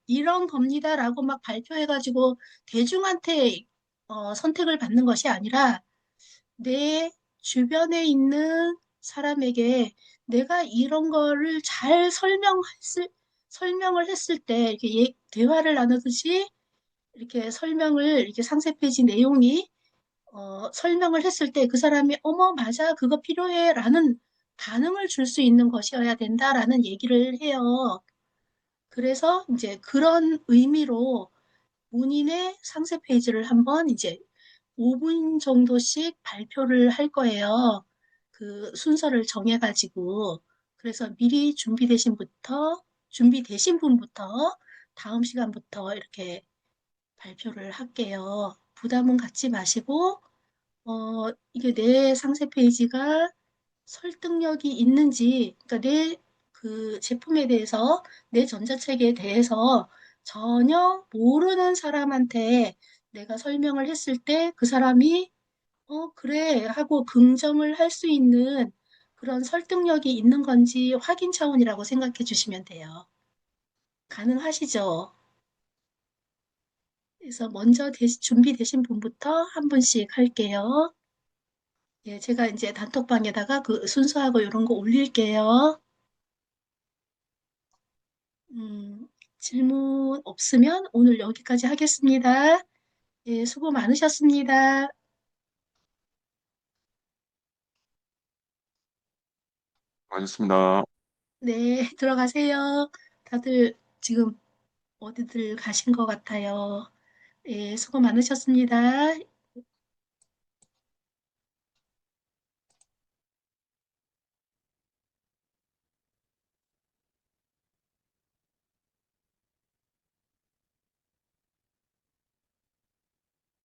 이런 겁니다라고 막 발표해가지고 대중한테 선택을 받는 것이 아니라 내 주변에 있는 사람에게 내가 이런 거를 잘 설명을 했을 때, 이렇게 대화를 나누듯이 이렇게 이렇게 상세 페이지 내용이, 설명을 했을 때 그 사람이, 어머, 맞아, 그거 필요해, 라는 반응을 줄 수 있는 것이어야 된다라는 얘기를 해요. 그래서 이제 그런 의미로 본인의 상세 페이지를 한번 이제 5분 정도씩 발표를 할 거예요. 그 순서를 정해가지고. 그래서 미리 준비되신 분부터 다음 시간부터 이렇게 발표를 할게요. 부담은 갖지 마시고, 이게 내 상세 페이지가 설득력이 있는지, 그러니까 내 그 제품에 대해서, 내 전자책에 대해서 전혀 모르는 사람한테 내가 설명을 했을 때 그 사람이, 그래, 하고 긍정을 할 수 있는 그런 설득력이 있는 건지 확인 차원이라고 생각해 주시면 돼요. 가능하시죠? 그래서 먼저 준비되신 분부터 한 분씩 할게요. 예, 제가 이제 단톡방에다가 그 순서하고 이런 거 올릴게요. 질문 없으면 오늘 여기까지 하겠습니다. 예, 수고 많으셨습니다. 수고하셨습니다. 네, 들어가세요. 다들 지금 어디들 가신 것 같아요. 예, 수고 많으셨습니다.